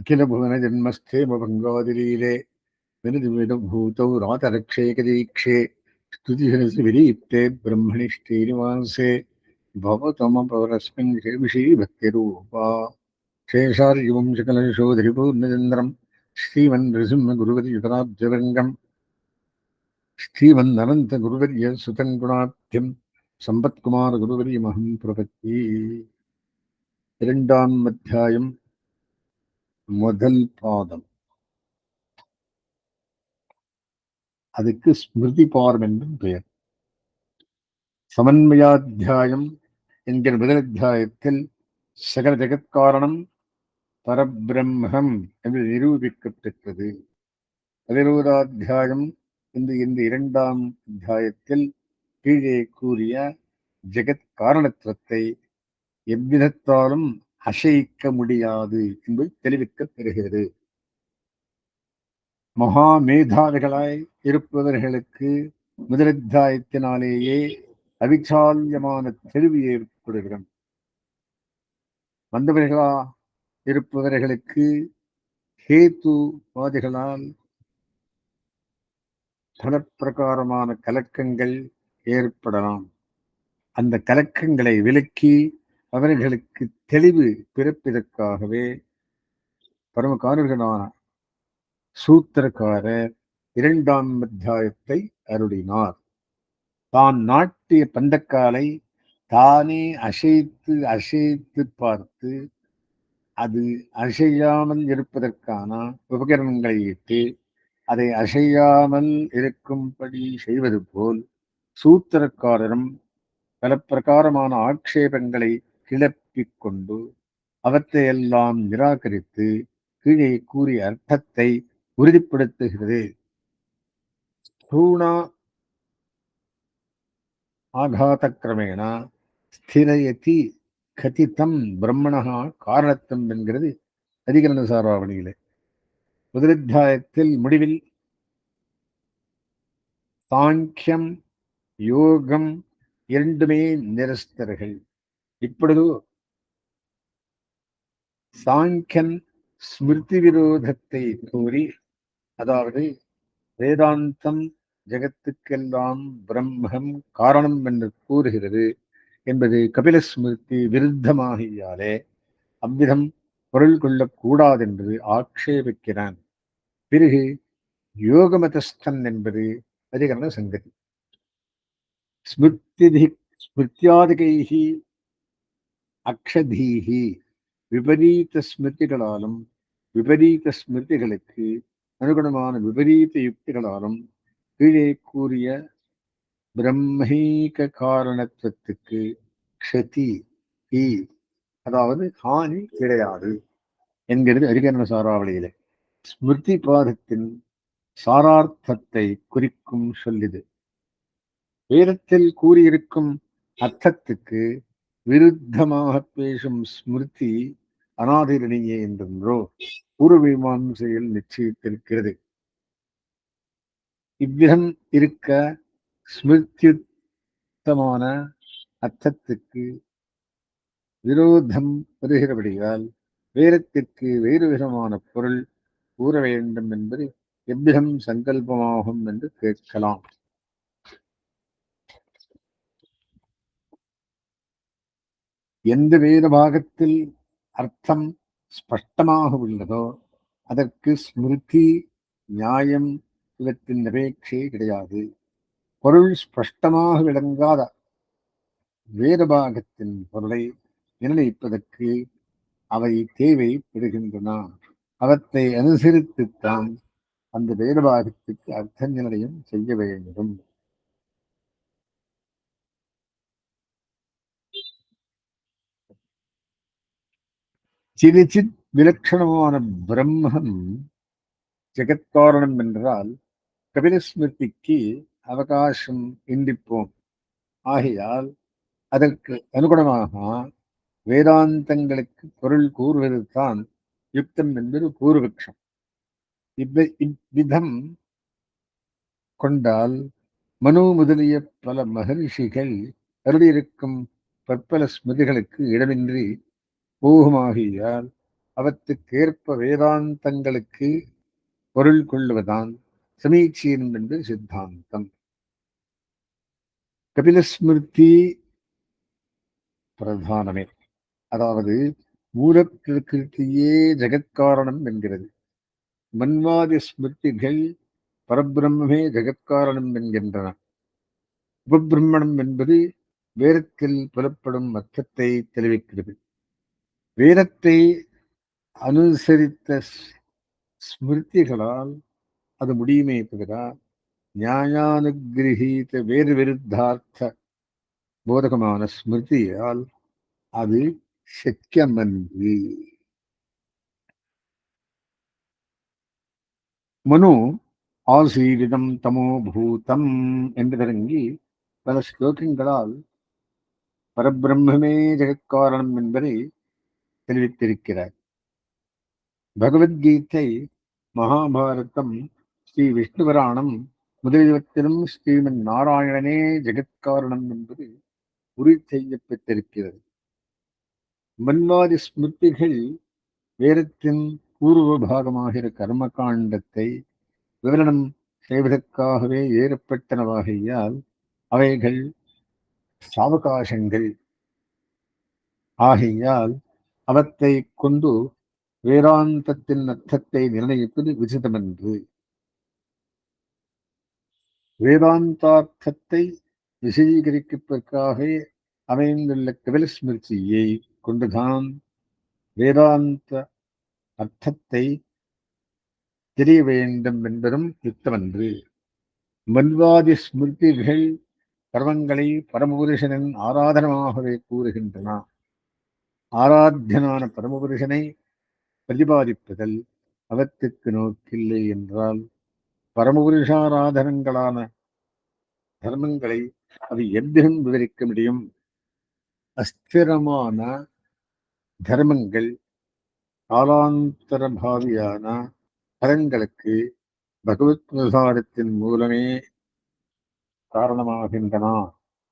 अखिल भुवन जन्मस्थे भंगादिलीले विनिर्मितभूतौ रातरक्षैकदीक्षे स्तुतिशनसि विदीप्ते ब्रह्मणि श्रीनिवासे भवतमपरस्मिन् शेविषी भक्तिरूपा शेषार्यवंशकलशोधरिपूर्णचन्द्रम् श्रीमन्नृसिंहगुरुवर्युतराब्जरङ्गम् श्रीमन्ननन्तगुरुवर्यसुतं गुणाब्धिं சம்பத்குமாரகுருவரியமகம் பிரபத்தி. இரண்டாம் அத்தியாயம், முதல் பாதம். அதுக்கு ஸ்மிருதி பாரம் என்றும் பெயர். சமன்வயாத்தியாயம் என்கிற முதல் அத்தியாயத்தில் சகல ஜெகத்காரணம் பரபிரம்மம் என்று நிரூபிக்கப்பட்டிருக்கிறது. 11ஆம் இந்த இரண்டாம் அத்தியாயத்தில் கீழே கூறிய ஜெகத் காரணத்துவத்தை எவ்விதத்தாலும் அசைக்க முடியாது என்பது தெளிவிக்கப் பெறுகிறது. மகா மேதாவிகளாய் இருப்பவர்களுக்கு முதலத்தியாயத்தினாலேயே அவிச்சால்யமான தெளிவு ஏற்படுகிறது. வந்தவர்களா இருப்பவர்களுக்கு ஹேத்துவாதிகளால் பல பிரகாரமான கலக்கங்கள் ஏற்படலாம். அந்த கலக்கங்களை விலக்கி அவர்களுக்கு தெளிவு பிறப்பதற்காகவே பரமகாரர்களான சூத்திரக்காரர் இரண்டாம் அத்தியாயத்தை அருளினார். தான் நாட்டிய பந்தக்காலை தானே அசைத்து அசைத்து பார்த்து அது அசையாமல் இருப்பதற்கான உபகரணங்களை இட்டு அதை அசையாமல் இருக்கும்படி செய்வது போல் சூத்திரக்காரரும் பல பிரகாரமான ஆட்சேபங்களை கிளப்பிக் கொண்டு அவற்றையெல்லாம் நிராகரித்து கீழே கூறிய அர்த்தத்தை உறுதிப்படுத்துகிறது. ஸ்தூணா ஆகாதக்கிரமேண ஸ்திரயதி கதிதம் பிரம்மணா காரணத்துவம் என்கிறது அதிகரண சாராவணியிலே. முதலத்தியாயத்தில் முடிவில் சாங்கியம் யோகம் இரண்டுமே நிரஸ்தர்கள். இப்பொழுது சாங்கியன் ஸ்மிருதி விரோதத்தை கூறி, அதாவது வேதாந்தம் ஜெகத்துக்கெல்லாம் பிரம்மம் காரணம் என்று கூறுகிறது என்பது கபில ஸ்மிருதி விருத்தமாகியாலே அவ்விதம் பொருள் கொள்ளக்கூடாது என்று ஆட்சேபிக்கிறான். பிறகு யோகமதஸ்தன் என்பது அதிகரண சங்கதி. ஸ்மிருத்தியாதிகைஹி அக்ஷதீஹி விபரீத ஸ்மிருதிகளாலும் விபரீத ஸ்மிருதிகளுக்கு அனுகுணமான விபரீத யுக்திகளாலும் கீழே கூறிய பிரம்மீக காரணத்துவத்துக்கு க்ஷதி அதாவது ஹானி கிடையாது என்கிறது அதிகரண சாராவளியிலே. ஸ்மிருதி பாதத்தின் சாரார்த்தத்தை குறிக்கும் சொல்லிது. வேதத்தில் கூறியிருக்கும் அர்த்தத்துக்கு விருத்தமாக பேசும் ஸ்மிருதி அநாதிரணியே என்றோ பூர்வமீமாம்சையில் நிச்சயித்திருக்கிறது. இவ்விதம் இருக்க ஸ்மிருத்தியுக்தமான அர்த்தத்துக்கு விரோதம் வருகிறபடியால் வேதத்திற்கு வேறு விதமான பொருள் கூற வேண்டும் என்பது எவ்விதம் சங்கல்பமாகும் என்று கேட்கலாம். எந்த வேத பாகத்தில் அர்த்தம் ஸ்பஷ்டமாக உள்ளதோ அதற்கு ஸ்மிருதி நியாயம் இவற்றின் அபேட்சை கிடையாது. பொருள் ஸ்பஷ்டமாக விளங்காத வேதபாகத்தின் பொருளை நிர்ணயிப்பதற்கு அவை தேவைப்படுகின்றன. அவற்றை அனுசரித்துத்தான் அந்த வேதபாகத்துக்கு அர்த்த நிர்ணயம் செய்ய வேண்டும். சிரிச்சித் விலட்சணமான பிரம்மம் ஜெகத்காரணம் என்றால் கபிலஸ்மிருதிக்கு அவகாசம் இண்டிப்போம். ஆகையால் அதற்கு அனுகுணமாக வேதாந்தங்களுக்கு பொருள் கூறுவது தான் யுக்தம் என்பது பூர்வபக்ஷம். இவ்விதம் கொண்டால் மனு முதலிய பல மகரிஷிகள் அருளியிருக்கும் பற்பல ஸ்மிருதிகளுக்கு இடமின்றி போகுமாகியால் அவற்றுக்கேற்ப வேதாந்தங்களுக்கு பொருள் கொள்ளுவதான் சமீச்சீனம் என்று சித்தாந்தம். கபிலஸ்மிருதி பிரதானமே, அதாவது மூலப்பிரகிருத்தியே ஜெகத்காரணம் என்கிறது. மன்வாதி ஸ்மிருதிகள் பரபிரம்மே ஜெகத்காரணம் என்கின்றன. உபபிரம்மணம் என்பது வேதத்தில் புலப்படும் அர்த்தத்தை தெரிவிக்கிறது. வேதத்தை அனுசரித்த ஸ்மிருதிகளால் அது முடியுமே தவிர நியாயானுகிரகீத வேறு விருத்தார்த்த போதகமான ஸ்மிருதியால் அது சக்கியமன்று. மனு ஆசீரிதம் தமோ பூதம் என்று தொடங்கி பல ஸ்லோகங்களால் பரபிரம்மே ஜெகத்காரணம் என்பதை தெரிவித்திருக்கிறார். பகவத்கீதை, மகாபாரதம், ஸ்ரீ விஷ்ணு புராணம் முதலியவற்றிலும் ஸ்ரீமன் நாராயணனே ஜெகத்காரணம் என்பது உறுதி செய்யப்பட்டிருக்கிறது. மன்வாதி ஸ்மிருதிகள் வேதத்தின் பூர்வ பாகமாகிற கர்மகாண்டத்தை விவரணம் செய்வதற்காகவே ஏற்பட்டனவாகையால் அவைகள் சாவகாசங்கள் ஆகையால் அவற்றை கொண்டு வேதாந்தத்தின் அர்த்தத்தை நிர்ணயிப்பது விசிதமென்று. வேதாந்தார்த்தத்தை விசதீகரிப்பதற்காக அமைந்துள்ள கபிலஸ்மிருதியை கொண்டுதான் வேதாந்த அர்த்தத்தை தெரிய வேண்டும் என்பதும் யுக்தமன்று. மன்வாதி ஸ்மிருதிகள் கர்மங்களை பரமபுருஷனின் ஆராதனமாகவே கூறுகின்றன. ஆராத்தியனான பரமபுருஷனை பிரதிபாதிப்பதில் அவற்றுக்கு நோக்கில்லை என்றால் பரமபுருஷாராதனங்களான தர்மங்களை அது எவ்விதம் விவரிக்க முடியும்? அஸ்திரமான தர்மங்கள் காலாந்தரபாவியான பலன்களுக்கு பகவத் பிரசாரத்தின் மூலமே காரணமாகின்றன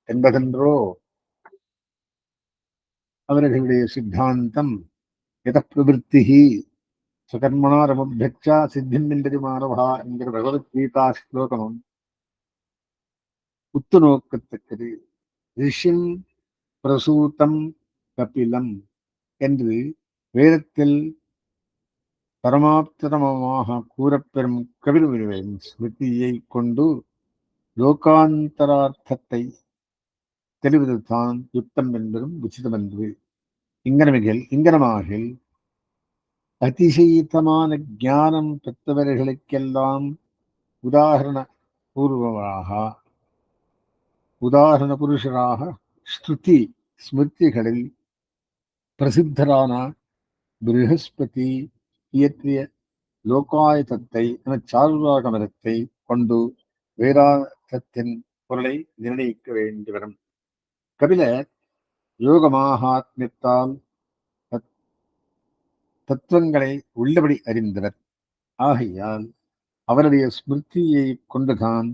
என்பதென்றோ அவர்களுடைய சித்தாந்தம். எத பிரவருத்தி சுகர்மணா ரமபியக்ஷா சித்திம் என்பது மாணவா என்கிற பகவத்கீதா ஸ்லோகமும் உத்து நோக்கத்தக்கது. ரிஷிம் பிரசூதம் கபிலம் என்று வேதத்தில் பரமாப்தரமமாக கூறப்பெறும் கபிலமுனிவரின் ஸ்மிருதியை கொண்டு லோகாந்தரார்த்தத்தை தெரிவதுதான் யுக்தம் என்பதும் உச்சிதமென்று. இங்கனமாகில் அதிசயித்தமான ஞானம் பெற்றவர்களுக்கெல்லாம் உதாரண புருஷராக ஸ்ருதி ஸ்மிருதிகளில் பிரசித்தரான ப்ரஹஸ்பதி இயற்றிய லோகாயதத்தை என சாருராகமதத்தை கொண்டு வேதாந்தத்தின் பொருளை நிர்ணயிக்க வேண்டி வரும். கபிலர் யோக மகாத்மியத்தால் தத்துவங்களை உள்ளபடி அறிந்தவர். ஆகையால் அவருடைய ஸ்மிருதியை கொண்டுதான்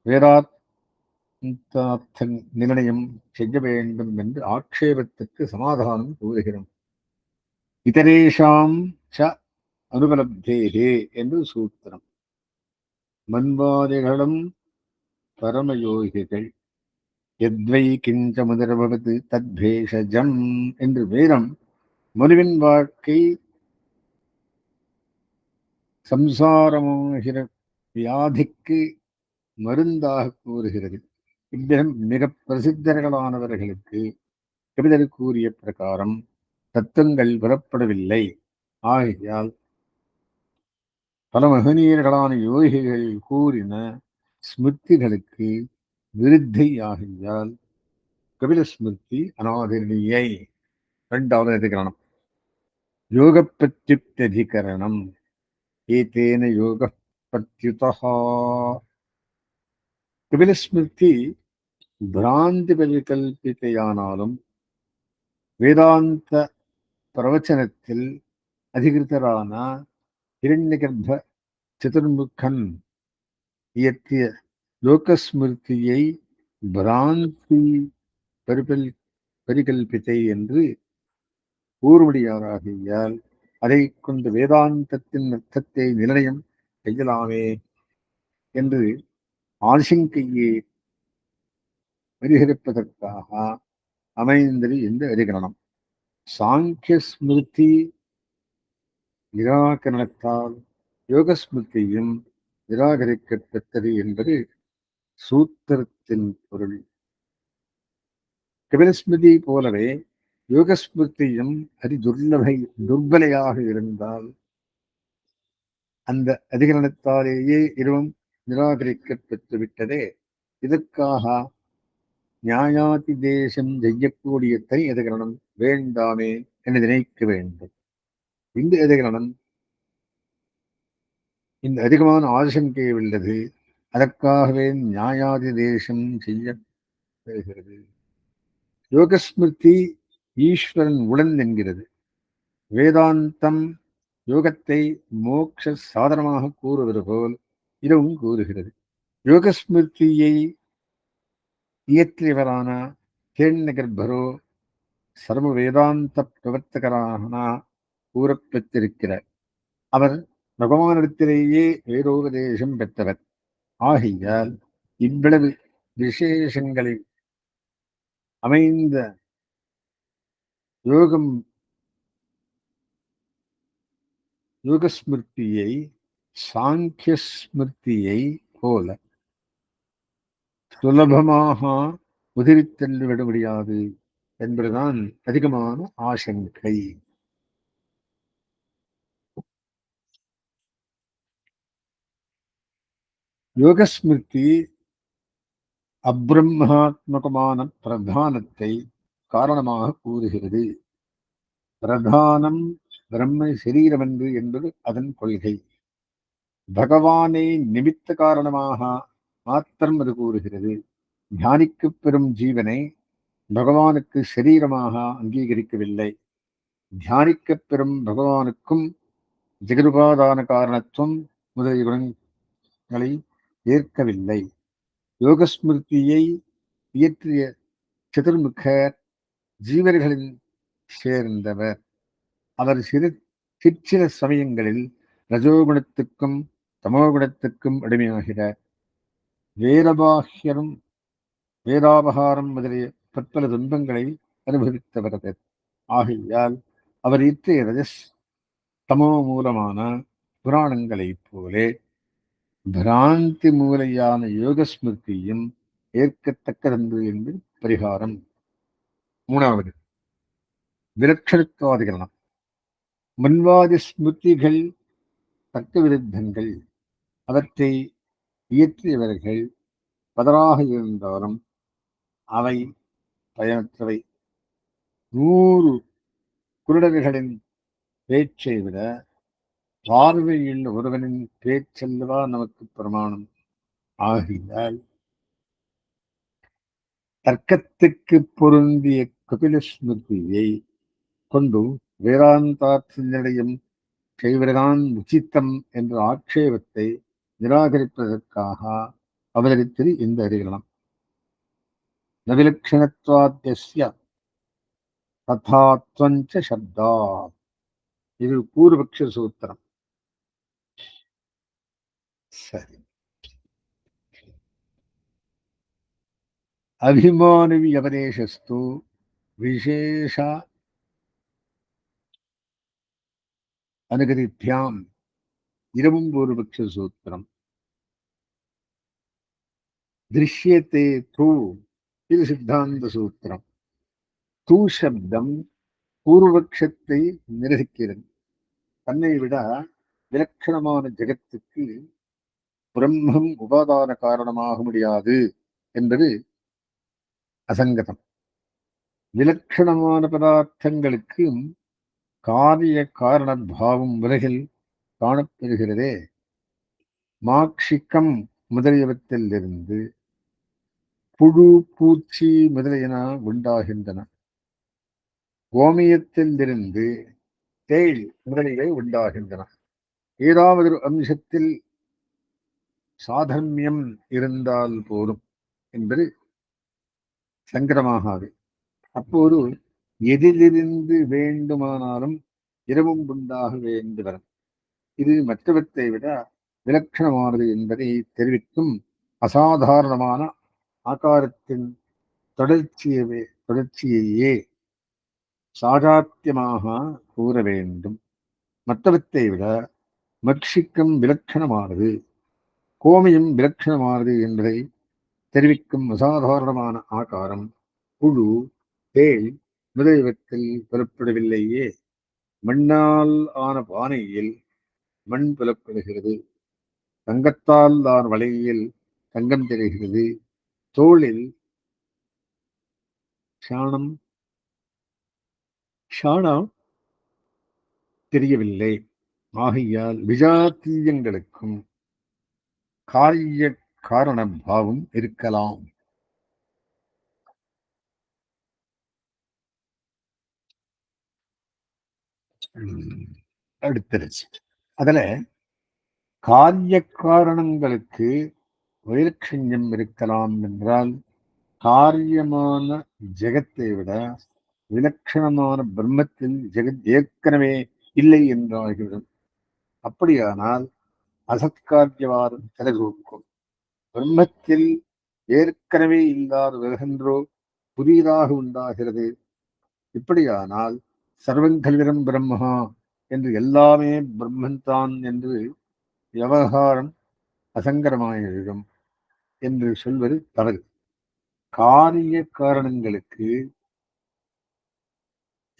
வேதாந்த நிர்ணயம் செய்ய வேண்டும் என்று ஆட்சேபத்துக்கு சமாதானம் கூறுகிறோம். இதரேஷாம் ச அனுபலப்தேகே என்று சூத்திரம். மன்வாதிகளும் பரமயோகிகள் எத்வை கிஞ்ச முதர்பவது தத்பேஷஜம் என்று வேதம் மனுவின் வாழ்க்கை சம்சாரமாகிற வியாதிக்கு மருந்தாக கூறுகிறது. இவ்விதம் மிக பிரசித்தர்களானவர்களுக்கு கபிலர் கூறிய பிரகாரம் தத்துவங்கள் புறப்படவில்லை. ஆகையால் பல மகனீயர்களான யோகிகள் கூறின ஸ்மிருதிகளுக்கு விருத்தை ஆகையால் கபில ஸ்மிருதி அனாதரணியை. இரண்டாவது அதிகரணம் யோக பிரத்யுக்ததிகரணம். ஏதேன யோக பிரத்யுதா. கபிலஸ்மிருதி பிராந்தி பரிகல்பித்தையானாலும் வேதாந்த பிரவச்சனத்தில் அதிகிருத்தரான ஹிரண்யகர்ப்ப சதுர்முகன் இயற்றிய லோகஸ்மிருதியை பிராந்தி பரிகல்பித்தை என்று கூறுமுடியாராகியால் அதை கொண்டு வேதாந்தத்தின் அர்த்தத்தை நிர்ணயம் செய்யலாமே என்று ஆசங்கையை பரிகரிப்பதற்காக அமைந்தது இந்த அதிகரணம். சாங்கிய ஸ்மிருதி நிராகரணத்தால் யோகஸ்மிருதியும் நிராகரிக்கப்பட்டது என்பது சூத்திரத்தின் பொருள். கபிலஸ்மிருதி போலவே யோகஸ்மிருதியும் துர்பலையாக இருந்தால் அந்த அதிகரணத்தாலேயே இதுவும் நிராகரிக்கப்பட்டு விட்டதே. இதற்காக நியாயாதி தேசம் செய்யக்கூடிய தனி அதிகரணம் வேண்டாமே என்று நினைக்க வேண்டும். இந்த அதிகரணம் இந்த அதிகமான ஆசங்கை உள்ளது. அதற்காகவே நியாயாதி தேசம் செய்யப்படுகிறது. யோகஸ்மிருதி ஈஸ்வரன் உடன் என்கிறது. வேதாந்தம் யோகத்தை மோட்ச சாதனமாக கூறுவது போல் இதுவும் கூறுகிறது. யோகஸ்மிருதியை இயற்றியவரான கேள்நகர்பரோ சர்வ வேதாந்த பிரவர்த்தகரான கூறப்பெற்றிருக்கிறார். அவர் பகவானிடத்திலேயே வேதோபதேசம் பெற்றவர். ஆகையால் இவ்வளவு விசேஷங்களை அமைந்த யோகஸ்மிருதியை சாங்கிய ஸ்மிருதியை போல சுலபமாக உதிரித்தள்ளிவிட முடியாது என்பதுதான் அதிகமான ஆசங்கை. யோகஸ்மிருதி அப்ரம்மாத்மகமான பிரதானத்தை காரணமாக கூறுகிறது. பிரதானம் பிரம்ம சரீரமன்று என்பது அதன் கொள்கை. பகவானை நிமித்த காரணமாக மாத்திரம் அது கூறுகிறது. தியானிக்கப் பெறும் ஜீவனை பகவானுக்கு சரீரமாக அங்கீகரிக்கவில்லை. தியானிக்கப் பெறும் பகவானுக்கும் ஜெகதுபாதான காரணத்துவம் முதலிய குணங்களை ஏற்கவில்லை. யோகஸ்மிருதியை இயற்றிய சதுர்முகர் ஜீவர்களின் சேர்ந்தவர். அவர் சிற்சில சமயங்களில் ரஜோகுணத்துக்கும் தமோகுணத்துக்கும் அடிமையாகிறார். வேதபாகியரும் வேதாபகாரம் முதலிய பற்பல துன்பங்களை அனுபவித்தவர். ஆகையால் அவர் இயற்றிய ரஜஸ் தமோ மூலமான புராணங்களைப் போலே பிராந்தி மூலையான யோகஸ்மிருதியும் ஏற்கத்தக்கதன்று என்று பரிகாரம். மூணாவது விலட்சணத்துவாதிகரணம். மன்வாதி ஸ்மிருதிகள் தர்க்க விருத்தங்கள். அவற்றை இயற்றியவர்கள் பதராக இருந்தாலும் அவை பயனற்றவை. 100 குருடர்களின் பேச்சை விட பார்வையில் ஒருவனின் பேச்சல்லவா நமக்கு பிரமாணம். ஆகையால் தர்க்கத்துக்கு பொருந்திய கபில ஸ்மிருதியை கொண்டு வேதாந்தார்த்த நிலையம் செய்வதுதான் உச்சித்தம் என்ற ஆட்சேபத்தை நிராகரிப்பதற்காக அவதரித்தது இந்த அதிகரணம். நவிலட்சணத்வாத்யஸ்ய ததாத்வஞ்ச சப்தாத். இது பூர்வபக்ஷ சூத்திரம். சரி. அபிமானவி அபதேசஸ்து விசேஷ அனுகதிபியாம். இதுவும் பூர்வபக்ஷ சூத்திரம். திருஷ்யத்தே தூ. இது சித்தாந்த சூத்திரம். தூ சப்தம் பூர்வபக்ஷத்தை நிரசிக்கிறது. தன்னை விட விலட்சணமான ஜெகத்துக்கு பிரம்மம் உபாதான காரணமாக முடியாது என்பது அசங்கதம். விலட்சணமான பதார்த்தங்களுக்கு காரிய காரண பாவம் உலகில் காணப்பெறுகிறதே. மாக்ஷிக்கம் முதலியவற்றில் இருந்து புழு பூச்சி முதலியன உண்டாகின்றன. கோமியத்தில் இருந்து தேள் முதலியவை உண்டாகின்றன. ஏதாவது ஒரு அம்சத்தில் சாதர்மியம் இருந்தால் போதும் என்பது சங்கடமாகாது. அப்போது எதிலிருந்து வேண்டுமானாலும் இரவும் உண்டாக வேண்டி வரும். இது மற்றவற்றை விட விலட்சணமானது என்பதை தெரிவிக்கும் அசாதாரணமான ஆகாரத்தின் தொடர்ச்சியையே சாதாத்தியமாக கூற வேண்டும். மற்றவற்றை விட மக்ஷிக்கம் விலட்சணமானது, கோமியம் விலட்சணமானது என்பதை தெரிவிக்கும் அசாதாரணமான ஆகாரம் புழு, தேள் முதலியவற்றில் புலப்படவில்லையே. மண்ணால் ஆன பானையில் மண் புலப்படுகிறது, தங்கத்தால் ஆன வளையில் தங்கம் தெரிகிறது, தோளில் சாணம் தெரியவில்லை. ஆகையால் விஜாத்தீயங்களுக்கும் காரிய காரண பாவம் இருக்கலாம். அடுத்தது அதுல காரிய காரணங்களுக்கு வைலட்சண்யம் இருக்கலாம் என்றால் காரியமான ஜெகத்தை விட விலட்சணமான பிரம்மத்தில் ஜெகத் ஏற்கனவே இல்லை என்றாகிவிடும். அப்படியானால் அசத்காரியவாதம் தலைதூக்கும். பிரம்மத்தில் ஏற்கனவே இல்லாத வருகின்றோ புதியதாக உண்டாகிறது. இப்படியானால் சர்வங்கல்விரம் பிரம்மஹா என்று எல்லாமே பிரம்மன்தான் என்று விவகாரம் அசங்கரமாயிடும் என்று சொல்வது தவறு. காரிய காரணங்களுக்கு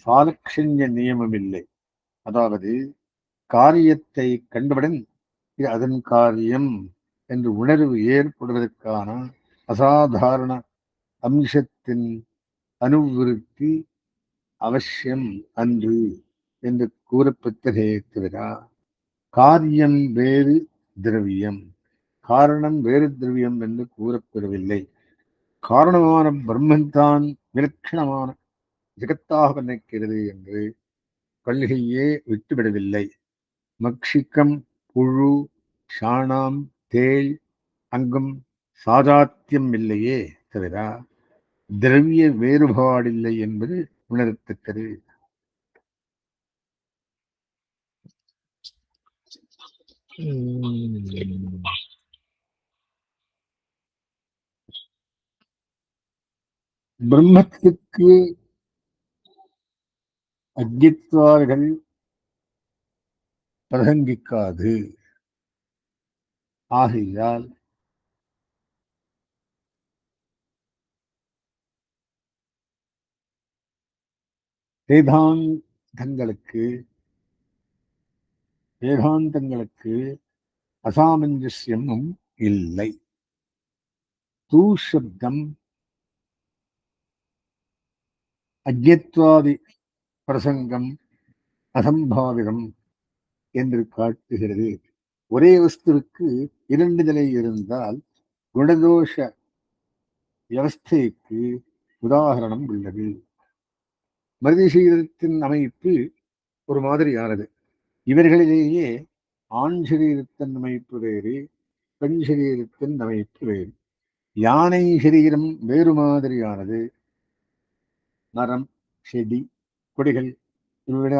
சாலட்சண்ய நியமம் இல்லை. அதாவது காரியத்தை கண்டவுடன் இது அதன் காரியம் என்று உணர்வு ஏற்படுவதற்கான அசாதாரண அம்சத்தின் அனுவிருத்தி அவசியம் அன்று என்று கூறப்பட்டதே தவிர காரியம் வேறு திரவியம், காரணம் வேறு திரவியம் என்று கூறப்பெறவில்லை. காரணமான பிரம்மன்தான் விலட்சணமான ஜெகத்தாக நினைக்கிறது என்று கொள்கையே விட்டுவிடவில்லை. மக்ஷிக்கம், புழு, சாணாம், தேள் அங்கும் சாதாத்தியம் இல்லையே தவிர திரவிய வேறுபாடில்லை என்பது உணரத்தக்கது. பிரம்மத்துக்கு அஜித்வார்கள் பிரசங்கிக்காது. ஆகையால் வேதாந்தங்களுக்கு அசாமஞ்சசியமும் இல்லை. தூஷப்தம் அஜ்ஞத்வாதி பிரசங்கம் அசம்பாவிதம் என்று காட்டுகிறது. ஒரே வஸ்துவுக்கு இரண்டு நிலை இருந்தால் குணதோஷ வியவஸ்தைக்கு உதாரணம் உள்ளது. மனித சரீரத்தின் அமைப்பு ஒரு மாதிரியானது. இவர்களிலேயே ஆண் சரீரத்தின் அமைப்பு வேறு, பெண் சரீரத்தின் அமைப்பு வேறு. யானை சரீரம் வேறு மாதிரியானது. மரம், செடி, கொடிகள் இவைவிட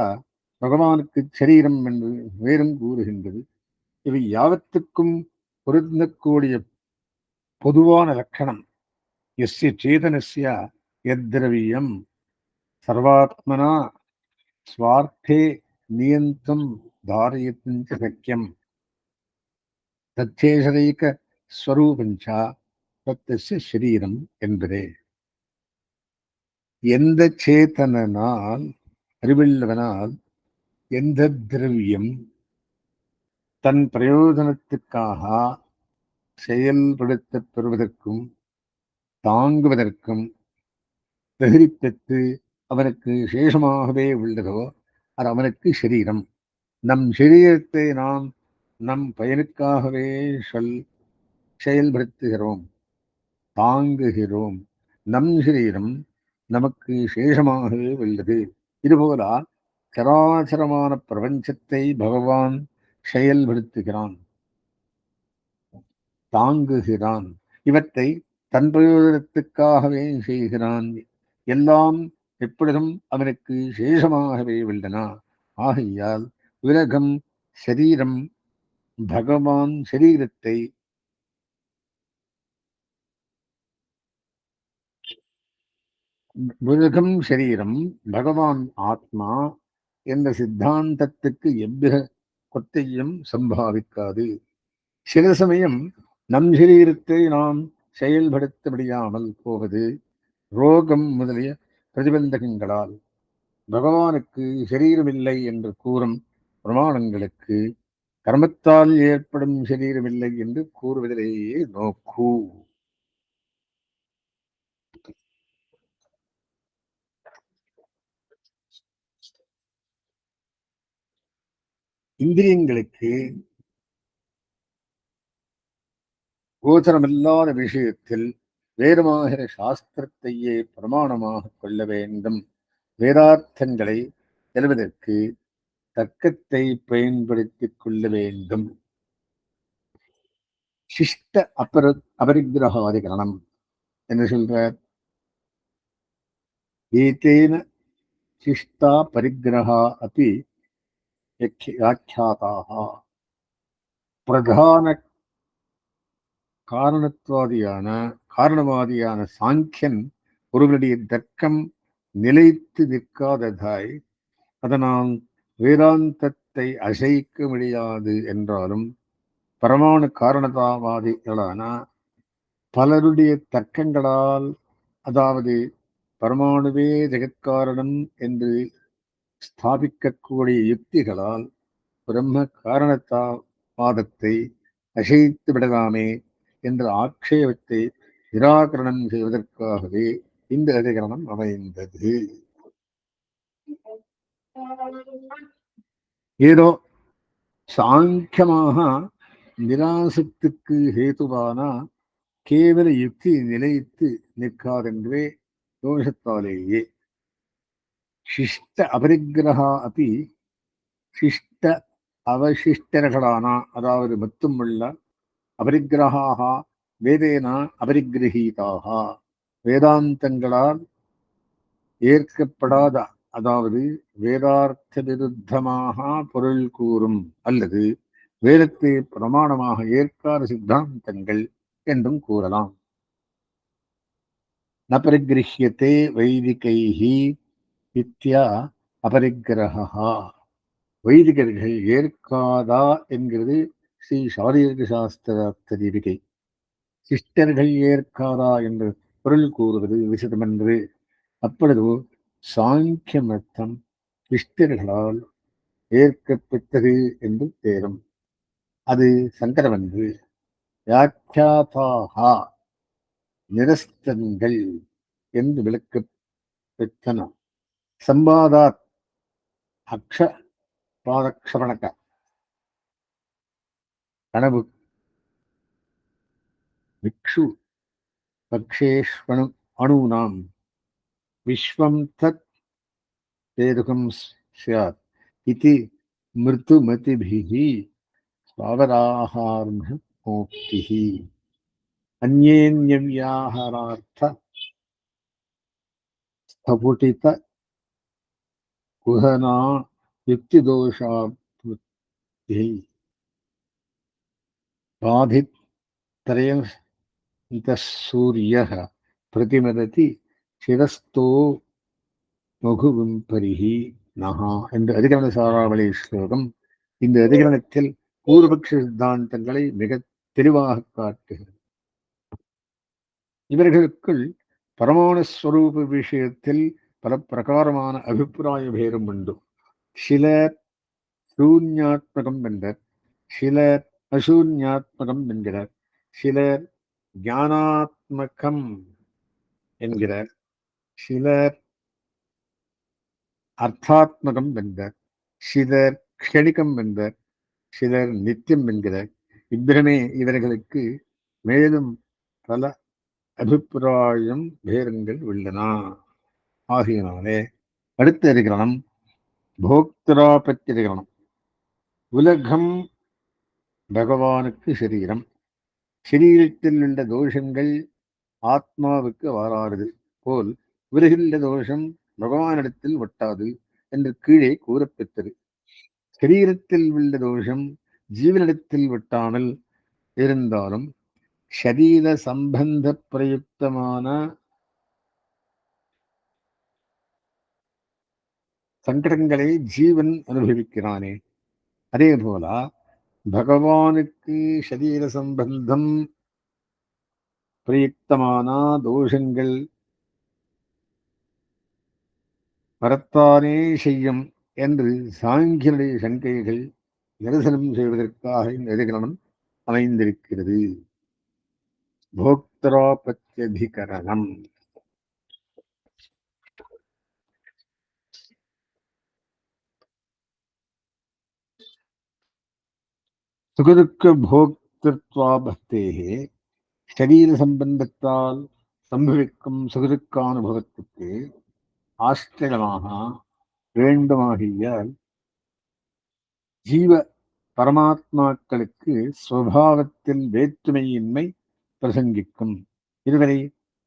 பகவானுக்கு சரீரம் என்று வேறும் கூறுகின்றது. இவை யாவத்துக்கும் பொருந்தக்கூடிய பொதுவான லட்சணம் எஸ்ய சேதனஸ்ய யத்ரவியம் சர்வாத்மனா ஸ்வார்த்தே நியந்தும் தாரயத்தும் சக்கியம் தச்சேஷதைக ஸ்வரூபஞ்சா தத்தஸ்ய சரீரம் என்பதே. எந்த சேத்தனால் அறிவுள்ளவனால் எந்த திரவியம் தன் பிரயோஜனத்துக்காக செயல்படுத்தப் பெறுவதற்கும் தாங்குவதற்கும் தகுதிப்பெற்று அவனுக்கு சேஷமாகவே உள்ளதோ அது அவனுக்கு சரீரம். நம் சரீரத்தை நாம் நம் பயனுக்காகவே செயல்படுத்துகிறோம், தாங்குகிறோம். நம் சரீரம் நமக்கு சேஷமாகவே உள்ளது. இதுபோல சராசரமான பிரபஞ்சத்தை பகவான் செயல்படுத்துகிறான், தாங்குகிறான். இவற்றை தன் பிரயோஜனத்துக்காகவே செய்கிறான். எல்லாம் எப்பொழுதும் அவனுக்கு சேஷமாகவே உள்ளன. ஆகையால் உலகம், சரீரம், பகவான் சரீரத்தை உலகம் சரீரம் பகவான் ஆத்மா என்ற சித்தாந்தத்துக்கு எவ்வித கொத்தையும் சம்பாவிக்காது. சில சமயம் நம் சரீரத்தை நாம் செயல்படுத்த முடியாமல் போவது ரோகம் முதலிய பிரதிபந்தகங்களால். பகவானுக்கு சரீரமில்லை என்று கூறும் பிரமாணங்களுக்கு கர்மத்தால் ஏற்படும் சரீரமில்லை என்று கூறுவதிலேயே நோக்கு. இந்திரியங்களுக்கு கோச்சரமில்லாத விஷயத்தில் வேதமாகிற சாஸ்திரத்தையே பிரமாணமாக கொள்ள வேண்டும். வேதார்த்தங்களை செல்வதற்கு தர்க்கத்தை பயன்படுத்திக் கொள்ள வேண்டும். சிஷ்ட அபரிக்கிரகாதிகரணம் என்று சொல்றார். ஏதேன சிஷ்டா பரிக்கிரகா அப்படி வியாக்கியாதாக. பிரதான காரணவாதியான சாங்கியன் ஒருவருடைய தர்க்கம் நிலைத்து நிற்காததாய் அதனால் வேதாந்தத்தை அசைக்க முடியாது என்றாலும், பரமாணு காரணதாவாதிகளான பலருடைய தர்க்கங்களால், அதாவது பரமாணுவே ஜெகத்காரணம் என்று ஸ்தாபிக்கக்கூடிய யுக்திகளால் பிரம்ம காரணத்தாவாதத்தை அசைத்து விடலாமே என்ற ஆட்சேபத்தை நிராகரணம் செய்வதற்காகவே இந்த அதிகரணம் அமைந்தது. ஏதோ சாங்கியமாக நிராசத்துக்கு ஹேதுவான கேவல யுக்தி நிலைத்து நிற்காதென்றே தோஷத்தாலேயே சிஷ்ட அபரிக்கிரகா அப்படி சிஷ்ட அவசிஷ்டர்களான, அதாவது மொத்தமுள்ள அபரிக்கிரகாக வேதேன அபரிக்கிரகீதாக, வேதாந்தங்களால் ஏற்கப்படாத, அதாவது வேதார்த்த விருத்தமாக பொருள் கூறும் அல்லது வேதத்தை பிரமாணமாக ஏற்காத சித்தாந்தங்கள் என்றும் கூறலாம். ந பரிகிரஹியத்தே வைதிகைஹி இத்யா அபரிக்கிரகா. வைதிகர்கள் ஏற்காதா என்கிறது ஸ்ரீ சாரீரக சாஸ்திரார்த்த தீபிகை. சிஷ்டர்கள் ஏற்காதா என்று பொருள் கூறுவது விசிதமென்று. அப்பொழுது சாங்கிய மத்தம் சிஷ்டர்களால் ஏற்கப்பட்டது என்று தேரும். அது சங்கரவன்று. வியாக்கியாதாக நிரஸ்தங்கள் என்று விளக்க பெற்றன. சம்பாதாத் அக்ஷ பாதக்ஷபணக கனவு விக்ஷு பக்ஷேஷ்வணு அணூனாம் விஸ்வம் தத் தேருகம் ஸ்யாத் இதி மிருதுமதிபிஹி ஸ்வாவராஹார்மோக்திஹி அந்யேன்யவ்யாஹாரார்த்த ஸ்தபுடித குஹனா யுக்திதோஷாப்தி பாதித் த்ரயந்த சூரியः பிரதிமததி சிரஸ்தோ மகுவிம்பரிஹி நகா என்ற அதிகரண சாராவளி ஸ்லோகம் இந்த அதிகரணத்தில் பூர்வபக்ஷ சித்தாந்தங்களை மிக தெளிவாக காட்டுகிறது. இவர்களுக்குள் பரமாணுஸ்வரூப விஷயத்தில் பல பிரகாரமான அபிப்பிராய பேதம் உண்டு. சிலர் சூன்யாத்மகம் என்பர், சிலர் அசூன்யாத்மகம் என்கிறார், சிலர் ஞானாத்மகம் என்கிறார், சிலர் அர்த்தாத்மகம் என்பர், சிலர் க்ஷணிகம் என்பர், சிலர் நித்தியம் என்கிறார். இவ்விதமே இவர்களுக்கு மேலும் பல அபிப்பிராயம் பேதங்கள் உள்ளன. ஆகியனாலே அடுத்த அதிகரணம் போக்திராபத்தி அதிகரணம். உலகம் பகவானுக்கு சரீரம். சரீரத்தில் உள்ள தோஷங்கள் ஆத்மாவுக்கு வாராது போல் உலகில் தோஷம் பகவானிடத்தில் ஒட்டாது என்று கீழே கூறப்பெற்றது. சரீரத்தில் உள்ள தோஷம் ஜீவனிடத்தில் ஒட்டாமல் இருந்தாலும் ஷரீர சம்பந்த பிரயுக்தமான சங்கடங்களை ஜீவன் அனுபவிக்கிறானே, அதே போல பகவானுக்கு ஷரீர சம்பந்தம் பிரயுக்தமான தோஷங்கள் வரத்தானே செய்யும் என்று சாங்கியனுடைய சங்கைகள் நிரசனம் செய்வதற்காக இந்த அதிகரணம் அமைந்திருக்கிறது. போக்திராபத்யதிகரணம். சுகதுக்க போக்திருத்வாபத்தேகே சரீர சம்பந்தத்தால் சம்பவிக்கும் சுகதுக்கானுபவத்துக்கு ஆஸ்திரமாக வேண்டுமாகியால் ஜீவ பரமாத்மாக்களுக்கு ஸ்வபாவத்தில் வேற்றுமையின்மை பிரசங்கிக்கும். இதுவரை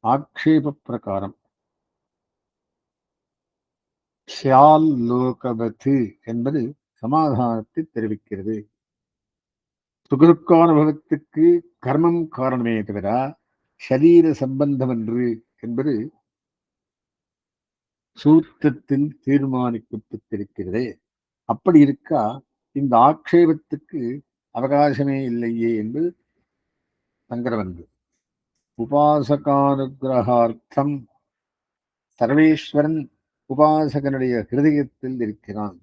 ஆக்ஷேப பிரகாரம் ஷியால் லோகவத்து என்பது சமாதானத்தை தெரிவிக்கிறது. சுகதுக்கானுபவத்துக்கு கர்மம் காரணமே தவிர ஷரீர சம்பந்தம் என்று என்பது சூத்திரத்தில் தீர்மானிக்கப்பட்டிருக்கிறது. அப்படி இருக்கா இந்த ஆக்ஷேபத்துக்கு அவகாசமே இல்லையே என்று சங்கரவந்து. உபாசகானுகிரகார்த்தம் சர்வேஸ்வரன் உபாசகனுடைய ஹிருதயத்தில் இருக்கிறான்.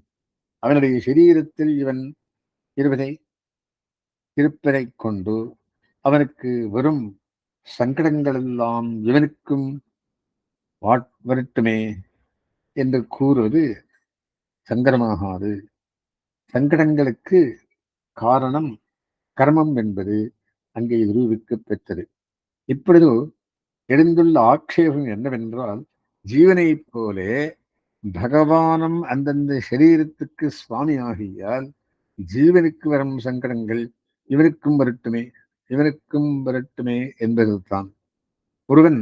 அவனுடைய சரீரத்தில் இவன் இருப்பதை கொண்டு அவனுக்கு வரும் சங்கடங்களெல்லாம் இவனுக்கும் வரட்டுமே என்று கூறுவது சங்கரமாகாது. சங்கடங்களுக்கு காரணம் கர்மம் என்பது அங்கே நிரூபிக்கப் பெற்றது. இப்பொழுது எழுந்துள்ள ஆக்ஷேபம் என்னவென்றால், ஜீவனைப் போலே பகவானும் அந்தந்த சரீரத்துக்கு சுவாமி ஆகியால் ஜீவனுக்கு வரும் சங்கடங்கள் இவனுக்கும் வரட்டுமே என்பதுதான். ஒருவன்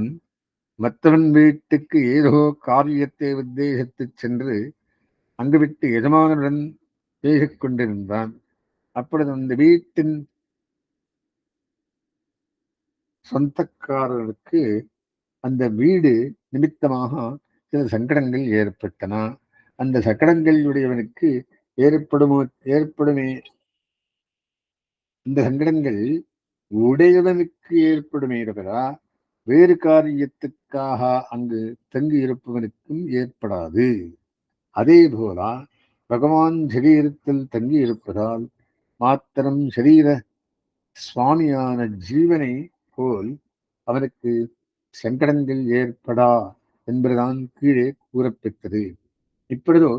மற்றவன் வீட்டுக்கு ஏதோ காரியத்தை உத்தேசித்துச் சென்று அங்கு விட்டு எஜமானனுடன் பேசிக் கொண்டிருந்தான். அப்பொழுது அந்த வீட்டின் சொந்தக்காரருக்கு அந்த வீடு நிமித்தமாக சில சங்கடங்கள் ஏற்பட்டன. அந்த சங்கடங்களுடையவனுக்கு ஏற்படுமே இந்த சங்கடங்கள் உடையவனுக்கு ஏற்படுமே தவிர வேறு காரியத்துக்காக அங்கு தங்கி இருப்பவனுக்கும் ஏற்படாது. அதே போல பகவான் சரீரத்தில் தங்கி இருப்பதால் மாத்திரம் சரீர சுவாமியான ஜீவனை போல் அவனுக்கு சங்கடங்கள் ஏற்படா என்பதுதான் கீழே கூறப்பெற்றது. இப்பொழுதோ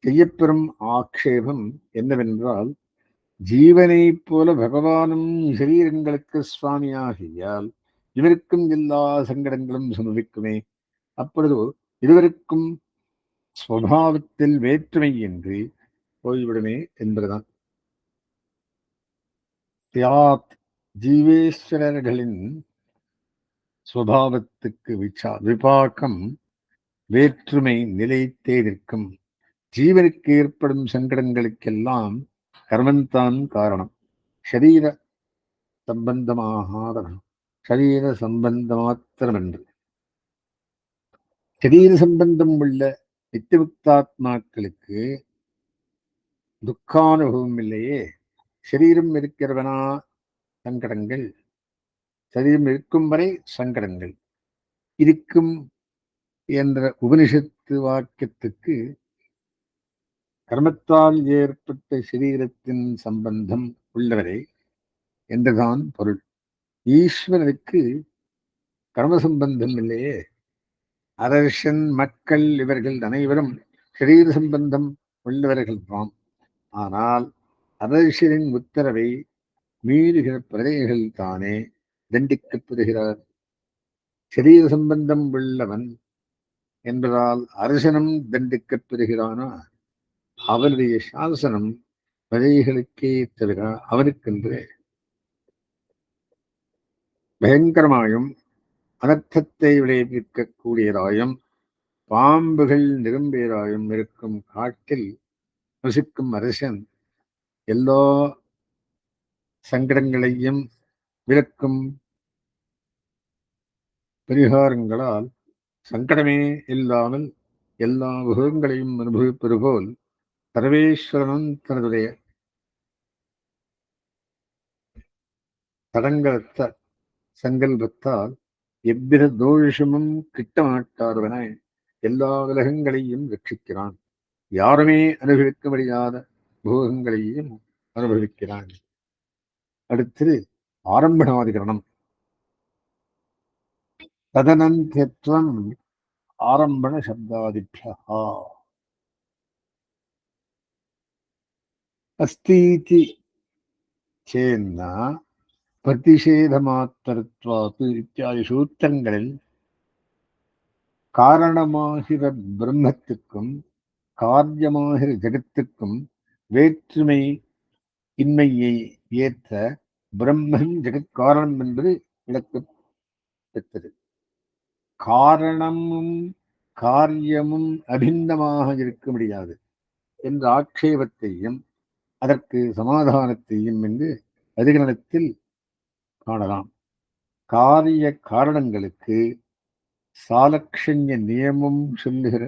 செய்யப்பெறும் ஆக்ஷேபம் என்னவென்றால், ஜீவனைப் போல பகவானும் சரீரங்களுக்கு சுவாமியாகியால் இவருக்கும் எல்லா சங்கடங்களும் சம்பவிக்குமே. அப்பொழுது இருவருக்கும் ஸ்வபாவத்தில் வேற்றுமை என்று போய்விடுமே என்பதுதான். ஜீவேஸ்வரர்களின் சுபாவத்துக்கு விபாகம் வேற்றுமை நிலைத்தே நிற்கும். ஜீவனுக்கு ஏற்படும் சங்கடங்களுக்கெல்லாம் கர்மந்தான் காரணம். ஷரீர சம்பந்தமாத்திரமன்று. சரீர சம்பந்தம் உள்ள நித்தியமுக்தாத்மாக்களுக்கு துக்கானுபவம் இல்லையே. சரீரம் இருக்கிறவனா சங்கடங்கள், சரீரம் இருக்கும் வரை சங்கடங்கள் இருக்கும் என்ற உபனிஷத்து வாக்கியத்துக்கு கர்மத்தால் ஏற்பட்ட சரீரத்தின் சம்பந்தம் உள்ளவரை என்றுதான் பொருள். ஈஸ்வரனுக்கு கர்ம சம்பந்தம் இல்லையே. அரசன் மக்கள் இவர்கள் அனைவரும் சரீர சம்பந்தம் உள்ளவர்கள் தான். ஆனால் அரசரின் உத்தரவை மீறுகிற பிரஜைகள் தானே தண்டிக்கப்படுகிறார். சரீர சம்பந்தம் உள்ளவன் என்பதால் அரசனும் தண்டிக்கப்படுகிறானா? அவனுடைய சாசனம் பிரஜைகளுக்கே தவிர அவனுக்கென்று பயங்கரமாயும் அனர்த்தத்தை விளைவிக்கக்கூடியதாயும் பாம்புகள் நெரும்பேராயும் இருக்கும் காட்டில் வசிக்கும் அரசன் எல்லா சங்கடங்களையும் விளக்கும் பரிகாரங்களால் சங்கடமே இல்லாமல் எல்லா விபவங்களையும் அனுபவிப்பது போல் சர்வேஸ்வரனும் தனதுடைய தடங்களத்த சங்கல்பத்தால் எவ்வித தோஷமும் கிட்ட மாட்டார்வன எல்லா உலகங்களையும் ரட்சிக்கிறான். யாருமே அனுபவிக்க முடியாத போகங்களையும் அனுபவிக்கிறான். அடுத்தது ஆரம்பணாதிகரணம். ததனந்தியத்வம் ஆரம்பண சப்தாதிபியா அஸ்தீதி சேன்னா பிரதிஷேதமாத்திரத்வாத்து இத்தியாதி சூத்திரங்களில் காரணமாகிற பிரம்மத்துக்கும் காரியமாகிற ஜெகத்துக்கும் வேற்றுமை இன்மையை ஏற்ற பிரம்மன் ஜெகத்காரணம் என்பது விளக்கப்பெற்றது. காரணமும் காரியமும் அபிந்தமாக இருக்க முடியாது என்ற ஆட்சேபத்தையும் அதற்கு சமாதானத்தையும் என்று அதிகரணத்தில் காணலாம். காரிய காரணங்களுக்கு சாலக்ஷண்ய நியமம் சொல்லுகிற